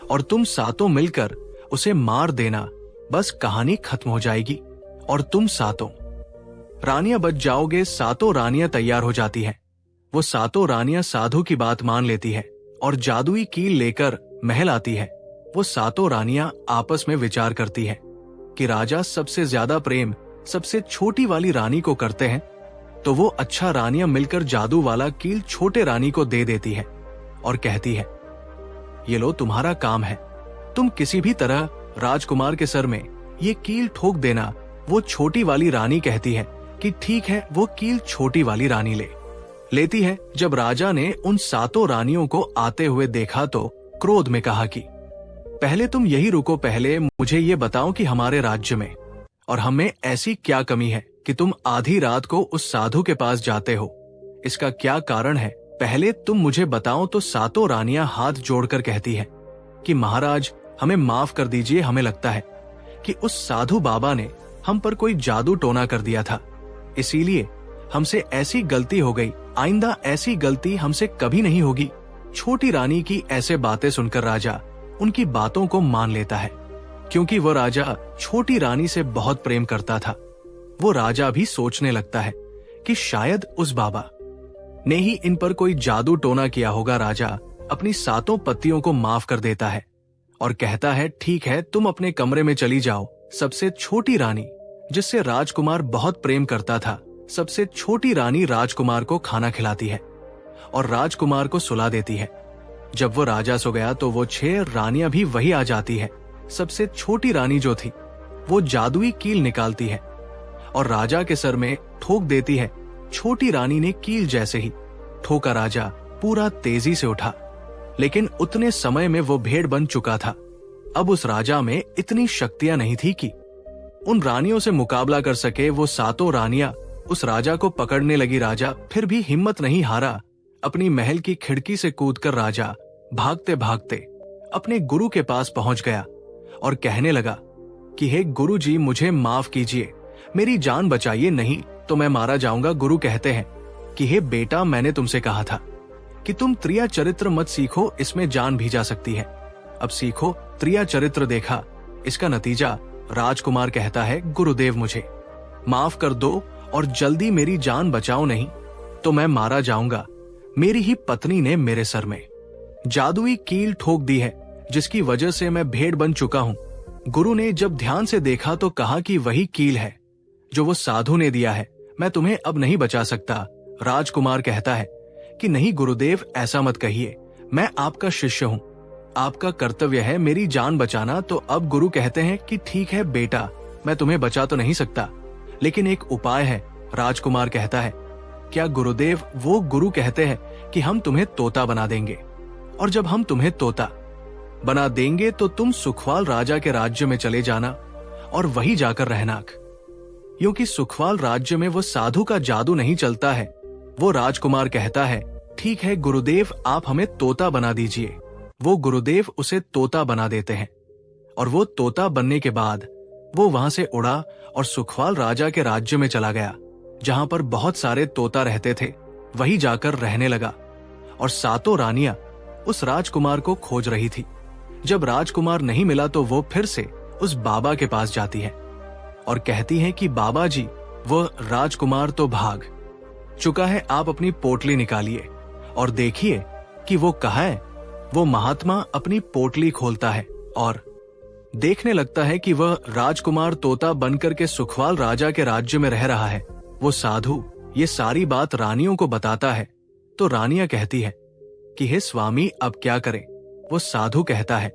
और तुम सातों मिलकर उसे मार देना। बस कहानी खत्म हो जाएगी और तुम सातों रानियां बच जाओगे। सातों रानियां तैयार हो जाती हैं। वो सातों रानियां साधु की बात मान लेती है और जादुई कील लेकर महल आती है। वो सातों रानियां आपस में विचार करती हैं कि राजा सबसे ज्यादा प्रेम सबसे छोटी वाली रानी को करते हैं, तो वो अच्छा रानियां मिलकर जादू वाला कील छोटे रानी को दे देती है और कहती है, ये लो तुम्हारा काम है, तुम किसी भी तरह राजकुमार के सर में ये कील ठोक देना। वो छोटी वाली रानी कहती है कि ठीक है। वो कील छोटी वाली रानी लेती है। जब राजा ने उन सातों रानियों को आते हुए देखा तो क्रोध में कहा कि पहले तुम यही रुको, पहले मुझे ये बताओ कि हमारे राज्य में और हमें ऐसी क्या कमी है कि तुम आधी रात को उस साधु के पास जाते हो? इसका क्या कारण है? पहले तुम मुझे बताओ। तो सातों रानियां हाथ जोड़कर कहती हैं कि महाराज हमें माफ कर दीजिए, हमें लगता है कि उस साधु बाबा ने हम पर कोई जादू टोना कर दिया था, इसीलिए हमसे ऐसी गलती हो गई। आइंदा ऐसी गलती हमसे कभी नहीं होगी। छोटी रानी की ऐसे बातें सुनकर राजा उनकी बातों को मान लेता है, क्योंकि वो राजा छोटी रानी से बहुत प्रेम करता था। वो राजा भी सोचने लगता है कि शायद उस बाबा ने ही इन पर कोई जादू टोना किया होगा। राजा अपनी सातों पत्नियों को माफ कर देता है और कहता है, ठीक है तुम अपने कमरे में चली जाओ। सबसे छोटी रानी जिससे राजकुमार बहुत प्रेम करता था, सबसे छोटी रानी राजकुमार को खाना खिलाती है और राजकुमार को सुला देती है। जब वो राजा सो गया तो वो 6 रानियां भी वही आ जाती है। सबसे छोटी रानी जो थी वो जादुई कील निकालती है और राजा के सर में ठोक देती है। छोटी रानी ने कील जैसे ही ठोका राजा पूरा तेजी से उठा, लेकिन उतने समय में वो भेड़ बन चुका था। अब उस राजा में इतनी शक्तियां नहीं थी कि उन रानियों से मुकाबला कर सके। वो सातों रानियां उस राजा को पकड़ने लगी। राजा फिर भी हिम्मत नहीं हारा। अपनी महल की खिड़की से कूदकर राजा भागते भागते अपने गुरु के पास पहुंच गया और कहने लगा कि हे गुरु जी, मुझे माफ कीजिए, मेरी जान बचाइए, नहीं तो मैं मारा जाऊंगा। गुरु कहते हैं कि हे बेटा, मैंने तुमसे कहा था कि तुम त्रिया चरित्र मत सीखो, इसमें जान भी जा सकती है। अब सीखो। त्रिया चरित्र देखा, इसका नतीजा राजकुमार कहता है, गुरुदेव मुझे माफ कर दो और जल्दी मेरी जान बचाओ, नहीं तो मैं मारा जाऊंगा। मेरी ही पत्नी ने मेरे सर में जादुई कील ठोक दी है, जिसकी वजह से मैं भेड़ बन चुका हूं। गुरु ने जब ध्यान से देखा तो कहा कि वही कील है जो वो साधु ने दिया है, मैं तुम्हें अब नहीं बचा सकता। राजकुमार कहता है कि नहीं गुरुदेव, ऐसा मत कहिए, मैं आपका शिष्य हूं, आपका कर्तव्य है मेरी जान बचाना। तो अब गुरु कहते हैं कि ठीक है बेटा, मैं तुम्हें बचा तो नहीं सकता, लेकिन एक उपाय है। राजकुमार कहता है, क्या गुरुदेव? वो गुरु कहते हैं कि हम तुम्हें तोता बना देंगे, और जब हम तुम्हें तोता बना देंगे तो तुम सुखवाल राजा के राज्य में चले जाना और वहीं जाकर रहना, क्योंकि सुखवाल राज्य में वो साधु का जादू नहीं चलता है। वो राजकुमार कहता है, ठीक है गुरुदेव, आप हमें तोता बना दीजिए। वो गुरुदेव उसे तोता बना देते हैं, और वो तोता बनने के बाद वो वहां से उड़ा और सुखवाल राजा के राज्य में चला गया, जहां पर बहुत सारे तोता रहते थे। वहीं जाकर रहने लगा, और सातों रानियां उस राजकुमार को खोज रही थी। जब राजकुमार नहीं मिला तो वो फिर से उस बाबा के पास जाती है और कहती है कि बाबा जी, वो राजकुमार तो भाग चुका है, आप अपनी पोटली निकालिए और देखिए कि वो कहाँ है। वो महात्मा अपनी पोटली खोलता है और देखने लगता है कि वह राजकुमार तोता बनकर के सुखवाल राजा के राज्य में रह रहा है। वो साधु ये सारी बात रानियों को बताता है, तो रानियां कहती है कि हे स्वामी, अब क्या करें? वो साधु कहता है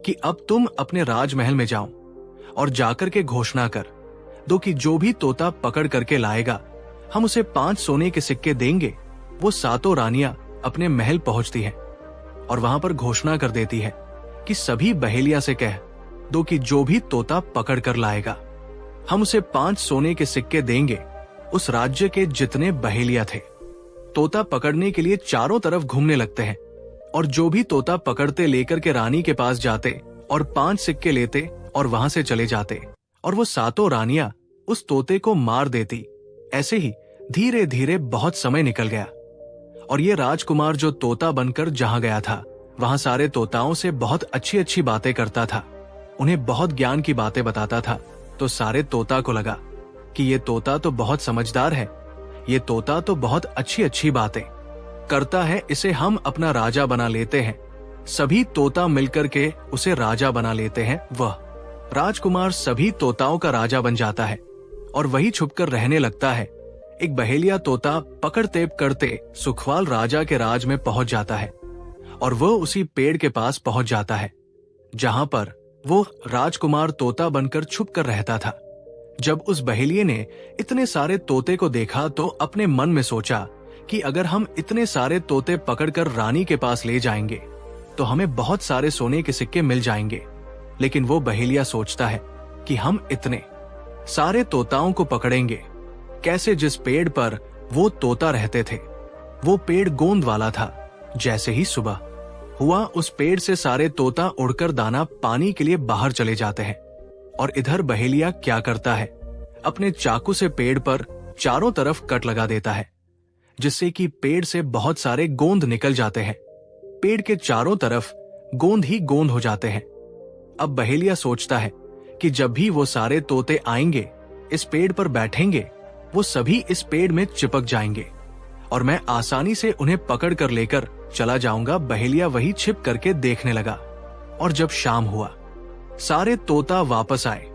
कि अब तुम अपने राजमहल में जाओ और जाकर के घोषणा कर दो कि जो भी तोता पकड़ करके लाएगा, हम उसे 5 सोने के सिक्के देंगे। वो सातों रानियां अपने महल पहुंचती है और वहां पर घोषणा कर देती है कि सभी बहेलिया से कह दो कि जो भी तोता पकड़ कर लाएगा, हम उसे 5 सोने के सिक्के देंगे। उस राज्य के जितने बहेलिया थे तोता पकड़ने के लिए चारों तरफ घूमने लगते हैं, और जो भी तोता पकड़ते लेकर के रानी के पास जाते और 5 सिक्के लेते और वहां से चले जाते, और वो सातों रानियां उस तोते को मार देती। ऐसे ही धीरे धीरे बहुत समय निकल गया, और ये राजकुमार जो तोता बनकर जहां गया था, वहां सारे तोताओं से बहुत अच्छी अच्छी बातें करता था, उन्हें बहुत ज्ञान की बातें बताता था। तो सारे तोता को लगा कि ये तोता तो बहुत समझदार है, ये तोता तो बहुत अच्छी अच्छी बातें करता है, इसे हम अपना राजा बना लेते हैं। सभी तोता मिलकर के उसे राजा बना लेते हैं। वह राजकुमार सभी तोताओं का राजा बन जाता है और वही छुपकर रहने लगता है। एक बहेलिया तोता पकड़ते करते सुखवाल राजा के राज में पहुंच जाता है, और वह उसी पेड़ के पास पहुंच जाता है जहां पर वो राजकुमार तोता बनकर छुप कर रहता था। जब उस बहेलिये ने इतने सारे तोते को देखा तो अपने मन में सोचा कि अगर हम इतने सारे तोते पकड़कर रानी के पास ले जाएंगे तो हमें बहुत सारे सोने के सिक्के मिल जाएंगे। लेकिन वो बहेलिया सोचता है कि हम इतने सारे तोताओं को पकड़ेंगे कैसे? जिस पेड़ पर वो तोता रहते थे वो पेड़ गोंद वाला था। जैसे ही सुबह हुआ, उस पेड़ से सारे तोता उड़कर दाना पानी के लिए बाहर चले जाते हैं, और इधर बहेलिया क्या करता है, अपने चाकू से पेड़ पर चारों तरफ कट लगा देता है, जिससे कि पेड़ से बहुत सारे गोंद निकल जाते हैं। पेड़ के चारों तरफ गोंद ही गोंद हो जाते हैं। अब बहेलिया सोचता है कि जब भी वो सारे तोते आएंगे, इस पेड़ पर बैठेंगे, वो सभी इस पेड़ में चिपक जाएंगे और मैं आसानी से उन्हें पकड़ कर लेकर चला जाऊंगा। बहेलिया वही छिप करके देखने लगा, और जब शाम हुआ सारे तोता वापस आए,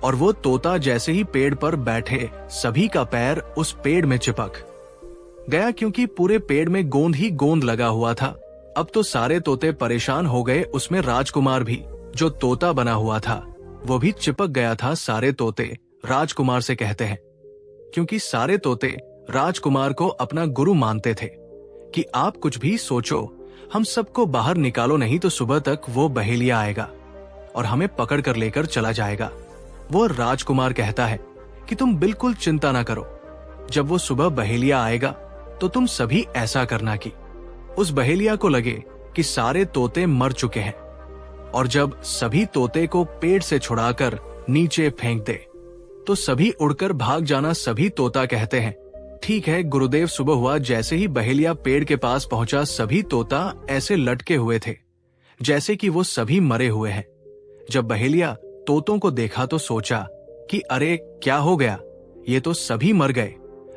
और वो तोता जैसे ही पेड़ पर बैठे सभी का पैर उस पेड़ में चिपक गया, क्योंकि पूरे पेड़ में गोंद ही गोंद लगा हुआ था। अब तो सारे तोते परेशान हो गए, उसमें राजकुमार भी जो तोता बना हुआ था वो भी चिपक गया था। सारे तोते राजकुमार से कहते हैं, क्योंकि सारे तोते राजकुमार को अपना गुरु मानते थे कि आप कुछ भी सोचो, हम सबको बाहर निकालो, नहीं तो सुबह तक वो बहेलिया आएगा और हमें पकड़ कर लेकर चला जाएगा। वो राजकुमार कहता है कि तुम बिल्कुल चिंता ना करो, जब वो सुबह बहेलिया आएगा तो तुम सभी ऐसा करना कि उस बहेलिया को लगे कि सारे तोते मर चुके हैं, और जब सभी तोते को पेड़ से छुड़ाकर नीचे फेंक दे तो सभी उड़कर भाग जाना। सभी तोता कहते हैं ठीक है गुरुदेव। सुबह हुआ, जैसे ही बहेलिया पेड़ के पास पहुंचा, सभी तोता ऐसे लटके हुए थे जैसे कि वो सभी मरे हुए हैं। जब बहेलिया तोतों को देखा तो सोचा कि अरे क्या हो गया, ये तो सभी मर गए,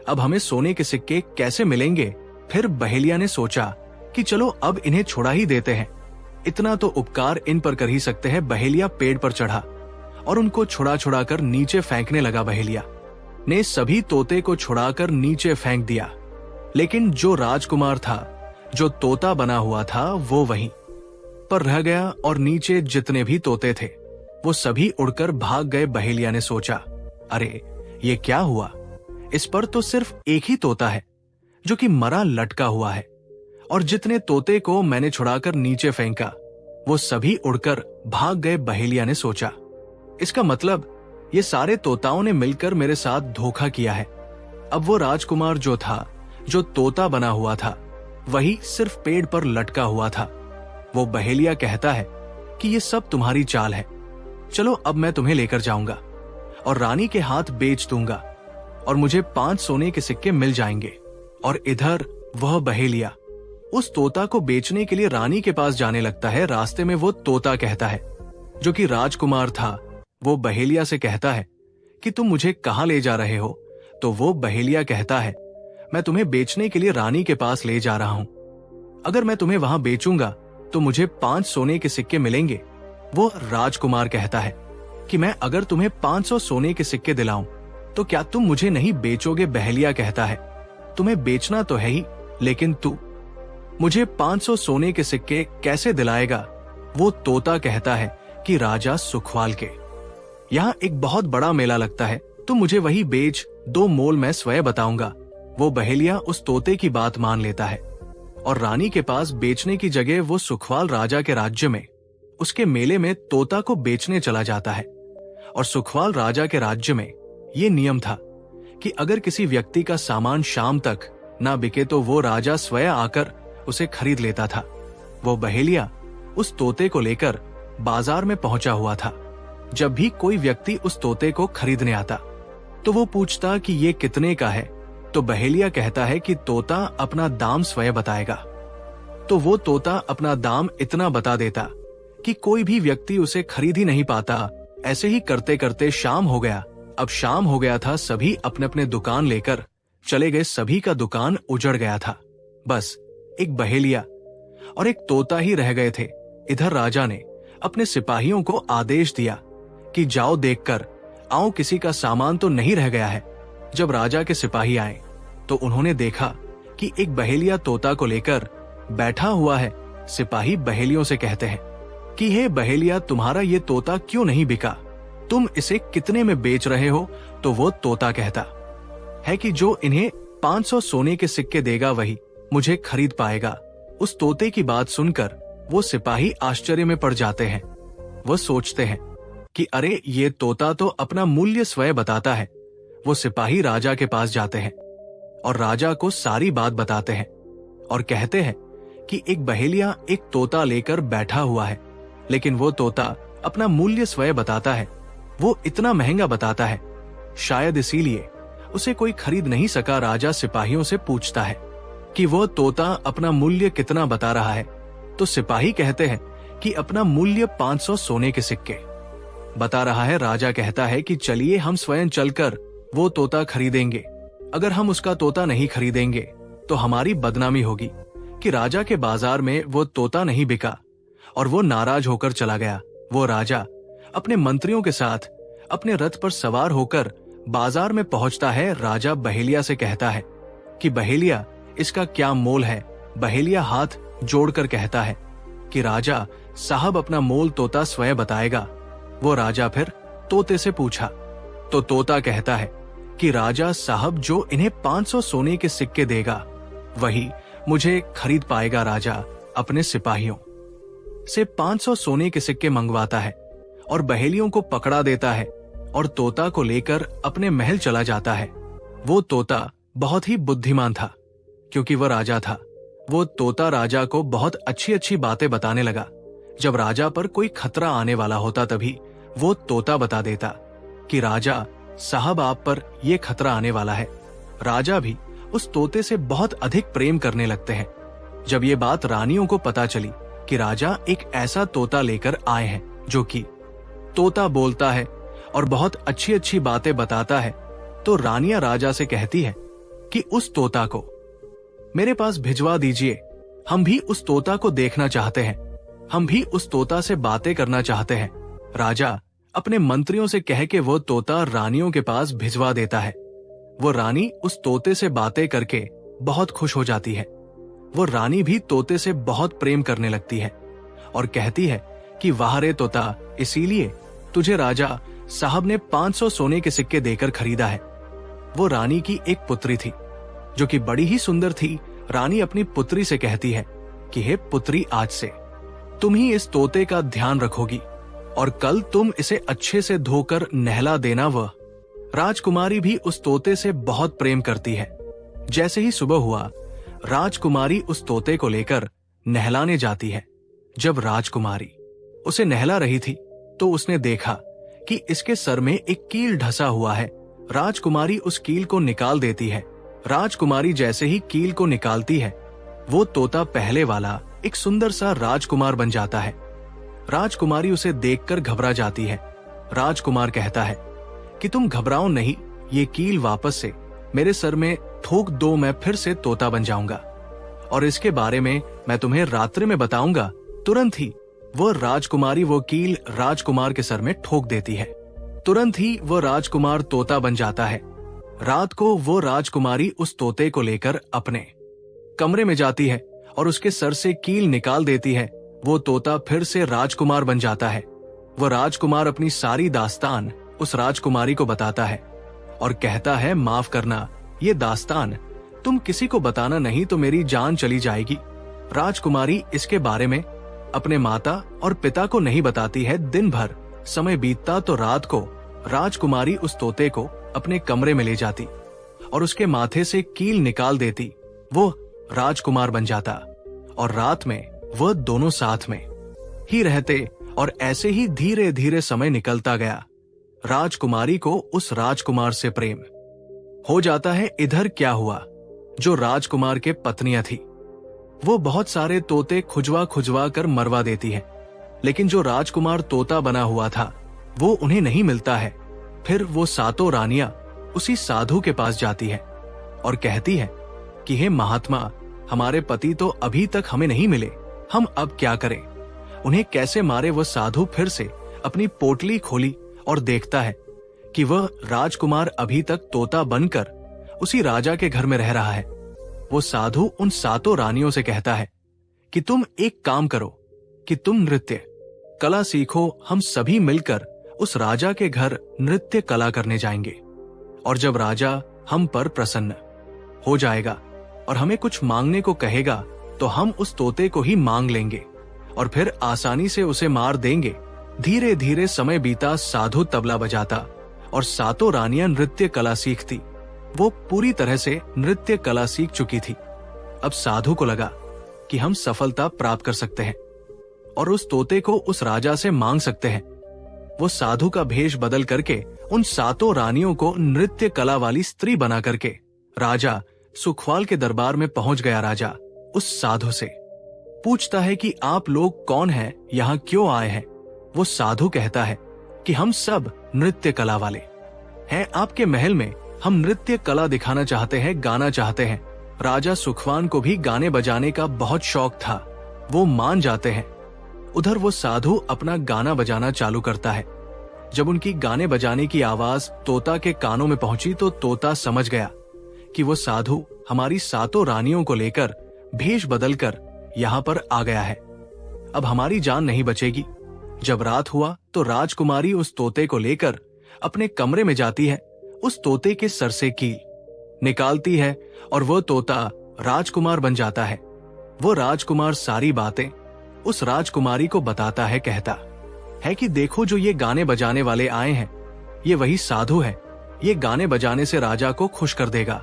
अब हमें सोने के सिक्के कैसे मिलेंगे। फिर बहेलिया ने सोचा कि चलो अब इन्हें छुड़ा ही देते हैं, इतना तो उपकार इन पर कर ही सकते हैं। बहेलिया पेड़ पर चढ़ा और उनको छुड़ा छुड़ा कर नीचे फेंकने लगा। बहेलिया ने सभी तोते को छुड़ाकर नीचे फेंक दिया, लेकिन जो राजकुमार था, जो तोता बना हुआ था, वो वहीं पर रह गया और नीचे जितने भी तोते थे वो सभी उड़कर भाग गए। बहेलिया ने सोचा अरे ये क्या हुआ, इस पर तो सिर्फ एक ही तोता है जो कि मरा लटका हुआ है, और जितने तोते को मैंने छुड़ाकर नीचे फेंका वो सभी उड़कर भाग गए। बहेलिया ने सोचा इसका मतलब ये सारे तोताओं ने मिलकर मेरे साथ धोखा किया है। अब वो राजकुमार जो था, जो तोता बना हुआ था, वही सिर्फ पेड़ पर लटका हुआ था। वो बहेलिया कहता है कि ये सब तुम्हारी चाल है, चलो अब मैं तुम्हें लेकर जाऊंगा और रानी के हाथ बेच दूंगा और मुझे 5 सोने के सिक्के मिल जाएंगे। और इधर वह बहेलिया उस तोता को बेचने के लिए रानी के पास जाने लगता है। रास्ते में वो तोता कहता है, जो कि राजकुमार था, वो बहेलिया से कहता है कि तुम मुझे कहाँ ले जा रहे हो। तो वो बहेलिया कहता है मैं तुम्हें बेचने के लिए रानी के पास ले जा रहा हूं, अगर मैं तुम्हें वहां बेचूंगा तो मुझे 5 सोने के सिक्के मिलेंगे। वो राजकुमार कहता है कि मैं अगर तुम्हें 500 सोने के सिक्के दिलाऊं तो क्या तुम मुझे नहीं बेचोगे। बहेलिया कहता है तुम्हें बेचना तो है ही, लेकिन तू मुझे 500 सोने के सिक्के कैसे दिलाएगा। वो तोता कहता है कि राजा सुखवाल के यहाँ एक बहुत बड़ा मेला लगता है, तुम मुझे वही बेच दो, मोल मैं स्वयं बताऊंगा। वो बहेलिया उस तोते की बात मान लेता है और रानी के पास बेचने की जगह वो सुखवाल राजा के राज्य में उसके मेले में तोता को बेचने चला जाता है। और सुखवाल राजा के राज्य में ये नियम था कि अगर किसी व्यक्ति का सामान शाम तक ना बिके तो वो राजा स्वयं आकर उसे खरीद लेता था। वो बहेलिया उस तोते को लेकर बाजार में पहुंचा हुआ था। जब भी कोई व्यक्ति उस तोते को खरीदने आता तो वो पूछता कि ये कितने का है, तो बहेलिया कहता है कि तोता अपना दाम स्वयं बताएगा। तो वो तोता अपना दाम इतना बता देता कि कोई भी व्यक्ति उसे खरीद ही नहीं पाता। ऐसे ही करते करते शाम हो गया। अब शाम हो गया था, सभी अपने अपने दुकान लेकर चले गए। सभी का दुकान उजड़ गया था, बस एक बहेलिया और एक तोता ही रह गए थे। इधर राजा ने अपने सिपाहियों को आदेश दिया कि जाओ देखकर आओ किसी का सामान तो नहीं रह गया है। जब राजा के सिपाही आए तो उन्होंने देखा कि एक बहेलिया तोता को लेकर बैठा हुआ है। सिपाही बहेलियों से कहते हैं कि हे बहेलिया, तुम्हारा ये तोता क्यों नहीं बिका, तुम इसे कितने में बेच रहे हो। तो वो तोता कहता है कि जो इन्हें 500 सोने के सिक्के देगा वही मुझे खरीद पाएगा। उस तोते की बात सुनकर वो सिपाही आश्चर्य में पड़ जाते हैं। वो सोचते हैं कि अरे ये तोता तो अपना मूल्य स्वयं बताता है। वो सिपाही राजा के पास जाते हैं और राजा को सारी बात बताते हैं और कहते हैं कि एक बहेलिया एक तोता लेकर बैठा हुआ है, लेकिन वो तोता अपना मूल्य स्वयं बताता है। वो इतना महंगा बताता है, शायद इसीलिए उसे कोई खरीद नहीं सका। राजा सिपाहियों से पूछता है कि वो तोता अपना मूल्य कितना बता रहा है। तो सिपाही कहते हैं कि अपना मूल्य 500 सोने के सिक्के बता रहा है। राजा कहता है कि चलिए हम स्वयं चलकर वो तोता खरीदेंगे। अगर हम उसका तोता नहीं खरीदेंगे तो हमारी बदनामी होगी कि राजा के बाजार में वो तोता नहीं बिका। और वो नाराज होकर चला गया। वो राजा अपने मंत्रियों के साथ अपने रथ पर सवार होकर बाजार में पहुंचता है। राजा बहेलिया से कहता है कि बहेलिया, इसका क्या मोल है। बहेलिया हाथ जोड़कर कहता है कि राजा साहब, अपना मोल तोता स्वयं बताएगा। वो राजा फिर तोते से पूछा तो तोता कहता है कि राजा साहब जो इन्हें 500 सोने के सिक्के देगा वही मुझे खरीद पाएगा। राजा अपने सिपाहियों से 500 सोने के सिक्के मंगवाता है और बहेलियों को पकड़ा देता है और तोता को लेकर अपने महल चला जाता है। वो तोता बहुत ही बुद्धिमान था क्योंकि वह राजा था। वो तोता राजा को बहुत अच्छी अच्छी बातें बताने लगा। जब राजा पर कोई खतरा आने वाला होता तभी वो तोता बता देता कि राजा साहब आप पर यह खतरा आने वाला है। राजा भी उस तोते से बहुत अधिक प्रेम करने लगते हैं। जब ये बात रानियों को पता चली कि राजा एक ऐसा तोता लेकर आए हैं जो कि तोता बोलता है और बहुत अच्छी अच्छी बातें बताता है, तो रानियां राजा से कहती है कि उस तोता को मेरे पास भिजवा दीजिए। हम भी उस तोता को देखना चाहते हैं, हम भी उस तोता से बातें करना चाहते हैं। राजा अपने मंत्रियों से कह के वो तोता रानियों के पास भिजवा देता है। वो रानी उस तोते से बातें करके बहुत खुश हो जाती है। वो रानी भी तोते से बहुत प्रेम करने लगती है और कहती है कि वाह रे तोता, इसीलिए तुझे राजा साहब ने 500 सोने के सिक्के देकर खरीदा है। वो रानी की एक पुत्री थी जो कि बड़ी ही सुंदर थी। रानी अपनी पुत्री से कहती है कि हे पुत्री, आज से तुम ही इस तोते का ध्यान रखोगी और कल तुम इसे अच्छे से धोकर नहला देना। वह राजकुमारी भी उस तोते से बहुत प्रेम करती है। जैसे ही सुबह हुआ, राजकुमारी उस तोते को लेकर नहलाने जाती है। जब राजकुमारी उसे नहला रही थी तो उसने देखा कि इसके सर में एक कील ढसा हुआ है। राजकुमारी उस कील को निकाल देती है। राजकुमारी जैसे ही कील को निकालती है, वो तोता पहले वाला एक सुंदर सा राजकुमार बन जाता है। राजकुमारी उसे देखकर घबरा जाती है। राजकुमार कहता है कि तुम घबराओ नहीं, ये कील वापस से मेरे सर में ठोक दो, मैं फिर से तोता बन जाऊंगा और इसके बारे में मैं तुम्हें रात्रि में बताऊंगा। तुरंत ही वह राजकुमारी वो कील राजकुमार के सर में ठोक देती है। तुरंत ही वह राजकुमार तोता बन जाता है। रात को वो राजकुमारी उस तोते को लेकर अपने कमरे में जाती है और उसके सर से कील निकाल देती है। वो तोता फिर से राजकुमार बन जाता है। वह राजकुमार अपनी सारी दास्तान उस राजकुमारी को बताता है और कहता है, माफ करना, ये दास्तान तुम किसी को बताना नहीं तो मेरी जान चली जाएगी। राजकुमारी इसके बारे में अपने माता और पिता को नहीं बताती है। दिन भर समय बीतता तो रात को राजकुमारी उस तोते को अपने कमरे में ले जाती और उसके माथे से कील निकाल देती। वो राजकुमार बन जाता और रात में वह दोनों साथ में ही रहते और ऐसे ही धीरे धीरे समय निकलता गया। राजकुमारी को उस राजकुमार से प्रेम हो जाता है। इधर क्या हुआ, जो राजकुमार के पत्नियां थी वो बहुत सारे तोते खुजवा खुजवा कर मरवा देती है, लेकिन जो राजकुमार तोता बना हुआ था वो उन्हें नहीं मिलता है। फिर वो सातों रानियां उसी साधु के पास जाती है और कहती है कि हे महात्मा, हमारे पति तो अभी तक हमें नहीं मिले, हम अब क्या करें, उन्हें कैसे मारे। वह साधु फिर से अपनी पोटली खोली और देखता है कि वह राजकुमार अभी तक तोता बनकर उसी राजा के घर में रह रहा है। वो साधु उन सातों रानियों से कहता है कि तुम एक काम करो कि तुम नृत्य कला सीखो, हम सभी मिलकर उस राजा के घर नृत्य कला करने जाएंगे और जब राजा हम पर प्रसन्न हो जाएगा और हमें कुछ मांगने को कहेगा तो हम उस तोते को ही मांग लेंगे और फिर आसानी से उसे मार देंगे। धीरे धीरे समय बीता, साधु तबला बजाता और सातों रानियां नृत्य कला सीखती। वो पूरी तरह से नृत्य कला सीख चुकी थी। अब साधु को लगा कि हम सफलता प्राप्त कर सकते हैं और उस तोते को उस राजा से मांग सकते हैं। वो साधु का भेष बदल करके उन सातों रानियों को नृत्य कला वाली स्त्री बना करके राजा सुखवाल के दरबार में पहुंच गया। राजा उस साधु से पूछता है कि आप लोग कौन हैं, यहाँ क्यों आए हैं। वो साधु कहता है कि हम सब नृत्य कला वाले हैं, आपके महल में हम नृत्य कला दिखाना चाहते हैं, गाना चाहते हैं। राजा सुखवान को भी गाने बजाने का बहुत शौक था, वो मान जाते हैं। उधर वो साधु अपना गाना बजाना चालू करता है। जब उनकी गाने बजाने की आवाज तोता के कानों में पहुंची तो तोता समझ गया कि वो साधु हमारी सातों रानियों को लेकर भेष बदलकर यहाँ पर आ गया है, अब हमारी जान नहीं बचेगी। जब रात हुआ तो राजकुमारी उस तोते को लेकर अपने कमरे में जाती है। उस तोते के सर से कील निकालती है और वो तोता राजकुमार बन जाता है। वो राजकुमार सारी बातें उस राजकुमारी को बताता है, कहता है कि देखो, जो ये गाने बजाने वाले आए हैं, ये वही साधु है। ये गाने बजाने से राजा को खुश कर देगा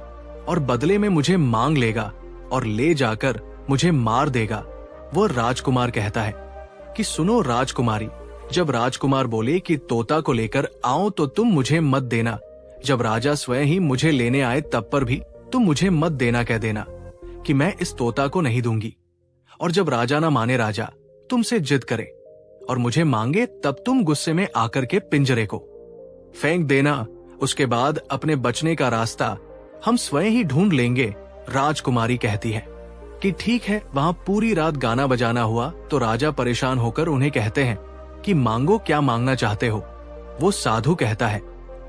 और बदले में मुझे मांग लेगा और ले जाकर मुझे मार देगा। वो राजकुमार कहता है कि सुनो राजकुमारी, जब राजकुमार बोले कि तोता को लेकर आओ तो तुम मुझे मत देना, जब राजा स्वयं ही मुझे लेने आए तब पर भी तुम मुझे मत देना, कह देना कि मैं इस तोता को नहीं दूंगी। और जब राजा ना माने, राजा तुमसे जिद करे और मुझे मांगे, तब तुम गुस्से में आकर के पिंजरे को फेंक देना। उसके बाद अपने बचने का रास्ता हम स्वयं ही ढूंढ लेंगे। राजकुमारी कहती है कि ठीक है। वहां पूरी रात गाना बजाना हुआ तो राजा परेशान होकर उन्हें कहते हैं कि मांगो, क्या मांगना चाहते हो। वो साधु कहता है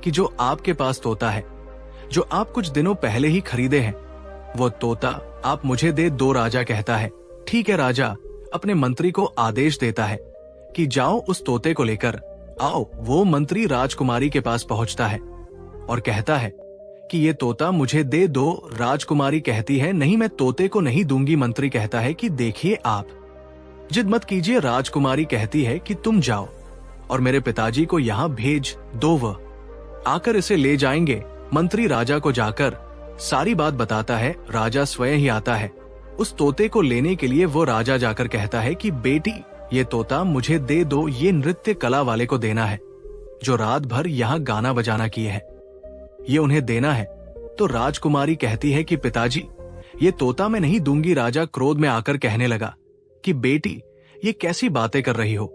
कि जो आपके पास तोता है, जो आप कुछ दिनों पहले ही खरीदे हैं, वो तोता आप मुझे दे दो। राजा कहता है ठीक है। राजा अपने मंत्री को आदेश देता है कि जाओ उस तोते को लेकर आओ। वो मंत्री राजकुमारी के पास पहुंचता है और कहता है कि ये तोता मुझे दे दो। राजकुमारी कहती है नहीं, मैं तोते को नहीं दूंगी। मंत्री कहता है कि देखिए, आप जिद मत कीजिए। राजकुमारी कहती है कि तुम जाओ और मेरे पिताजी को यहाँ भेज दो, वह आकर इसे ले जाएंगे। मंत्री राजा को जाकर सारी बात बताता है। राजा स्वयं ही आता है उस तोते को लेने के लिए। वो राजा जाकर कहता है कि बेटी, ये तोता मुझे दे दो। ये नृत्य कला वाले को देना है जो रात भर यहाँ गाना बजाना किए हैं, ये उन्हें देना है। तो राजकुमारी कहती है कि पिताजी, ये तोता मैं नहीं दूंगी। राजा क्रोध में आकर कहने लगा कि बेटी, ये कैसी बातें कर रही हो,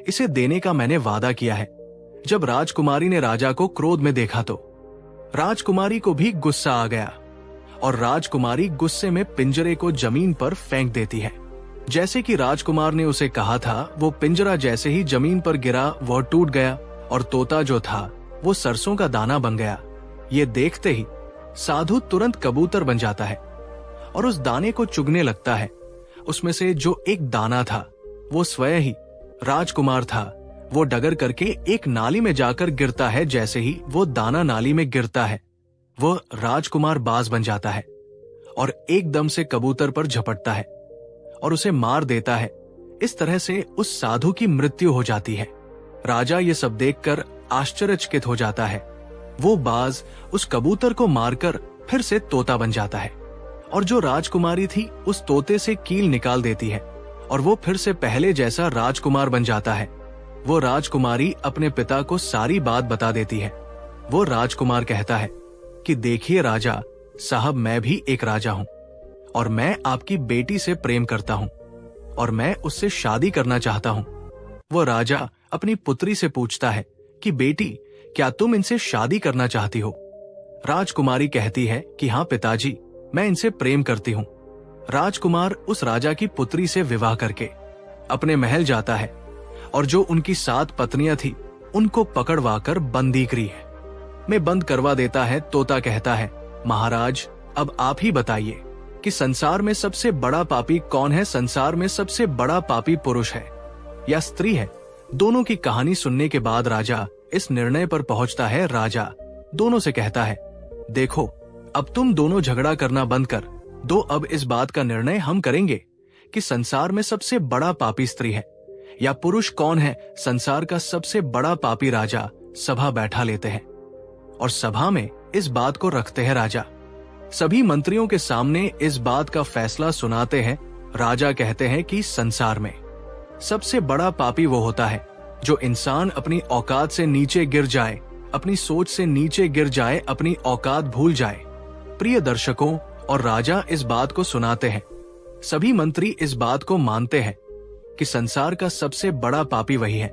इसे देने का मैंने वादा किया है। जब राजकुमारी ने राजा को क्रोध में देखा तो राजकुमारी को भी गुस्सा आ गया और राजकुमारी गुस्से में पिंजरे को जमीन पर फेंक देती है। जैसे कि राजकुमार ने उसे कहा था, वो पिंजरा जैसे ही जमीन पर गिरा वह टूट गया और तोता जो था वो सरसों का दाना बन गया। ये देखते ही साधु तुरंत कबूतर बन जाता है और उस दाने को चुगने लगता है। उसमें से जो एक दाना था वो स्वयं ही राजकुमार था। वो डगर करके एक नाली में जाकर गिरता है। जैसे ही वो दाना नाली में गिरता है, वो राजकुमार बाज बन जाता है और एकदम से कबूतर पर झपटता है और उसे मार देता है। इस तरह से उस साधु की मृत्यु हो जाती है। राजा ये सब देखकर आश्चर्यचकित हो जाता है। वो बाज उस कबूतर को मारकर फिर से तोता बन जाता है और जो राजकुमारी थी उस तोते से कील निकाल देती है और वो फिर से पहले जैसा राजकुमार बन जाता है। वो राजकुमारी अपने पिता को सारी बात बता देती है। वो राजकुमार कहता है कि देखिए राजा साहब, मैं भी एक राजा हूं और मैं आपकी बेटी से प्रेम करता हूं और मैं उससे शादी करना चाहता हूं। वो राजा अपनी पुत्री से पूछता है कि बेटी, क्या तुम इनसे शादी करना चाहती हो। राजकुमारी कहती है कि हाँ पिताजी, मैं इनसे प्रेम करती हूँ। राजकुमार उस राजा की पुत्री से विवाह करके अपने महल जाता है और जो उनकी 7 पत्नियां थी उनको पकड़वाकर बंदीगृह में बंद करवा देता है। तोता कहता है, महाराज अब आप ही बताइए कि संसार में सबसे बड़ा पापी कौन है। संसार में सबसे बड़ा पापी पुरुष है या स्त्री है। दोनों की कहानी सुनने के बाद राजा इस निर्णय पर पहुंचता है। राजा दोनों से कहता है, देखो अब तुम दोनों झगड़ा करना बंद कर दो। अब इस बात का निर्णय हम करेंगे कि संसार में सबसे बड़ा पापी स्त्री है या पुरुष कौन है। संसार का सबसे बड़ा पापी राजा सभा बैठा लेते हैं और सभा में इस बात को रखते हैं। राजा सभी मंत्रियों के सामने इस बात का फैसला सुनाते हैं। राजा कहते हैं कि संसार में सबसे बड़ा पापी वो होता है जो इंसान अपनी औकात से नीचे गिर जाए, अपनी सोच से नीचे गिर जाए, अपनी औकात भूल जाए। प्रिय दर्शकों, और राजा इस बात को सुनाते हैं। सभी मंत्री इस बात को मानते हैं कि संसार का सबसे बड़ा पापी वही है,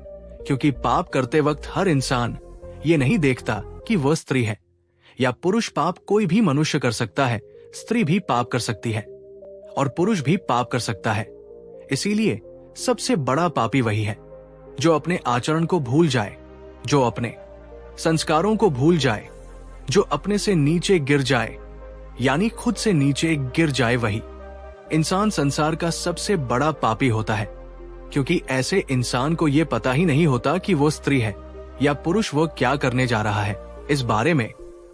क्योंकि पाप करते वक्त हर इंसान ये नहीं देखता कि वह स्त्री है या पुरुष। पाप कोई भी मनुष्य कर सकता है, स्त्री भी पाप कर सकती है और पुरुष भी पाप कर सकता है। इसीलिए सबसे बड़ा पापी वही है जो अपने आचरण को भूल जाए, जो अपने संस्कारों को भूल जाए, जो अपने से नीचे गिर जाए, यानी खुद से नीचे गिर जाए। वही इंसान संसार का सबसे बड़ा पापी होता है, क्योंकि ऐसे इंसान को यह पता ही नहीं होता कि वो स्त्री है या पुरुष वो क्या करने जा रहा है। इस बारे में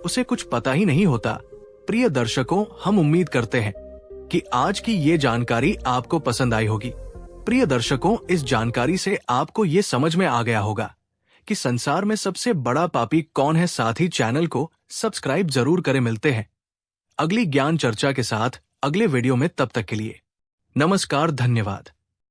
उसे कुछ पता ही नहीं होता। प्रिय दर्शकों, हम उम्मीद करते हैं कि आज की ये जानकारी आपको पसंद आई होगी। प्रिय दर्शकों, इस जानकारी से आपको ये समझ में आ गया होगा कि संसार में सबसे बड़ा पापी कौन है। साथ ही चैनल को सब्सक्राइब जरूर करें। मिलते हैं अगली ज्ञान चर्चा के साथ अगले वीडियो में। तब तक के लिए नमस्कार, धन्यवाद।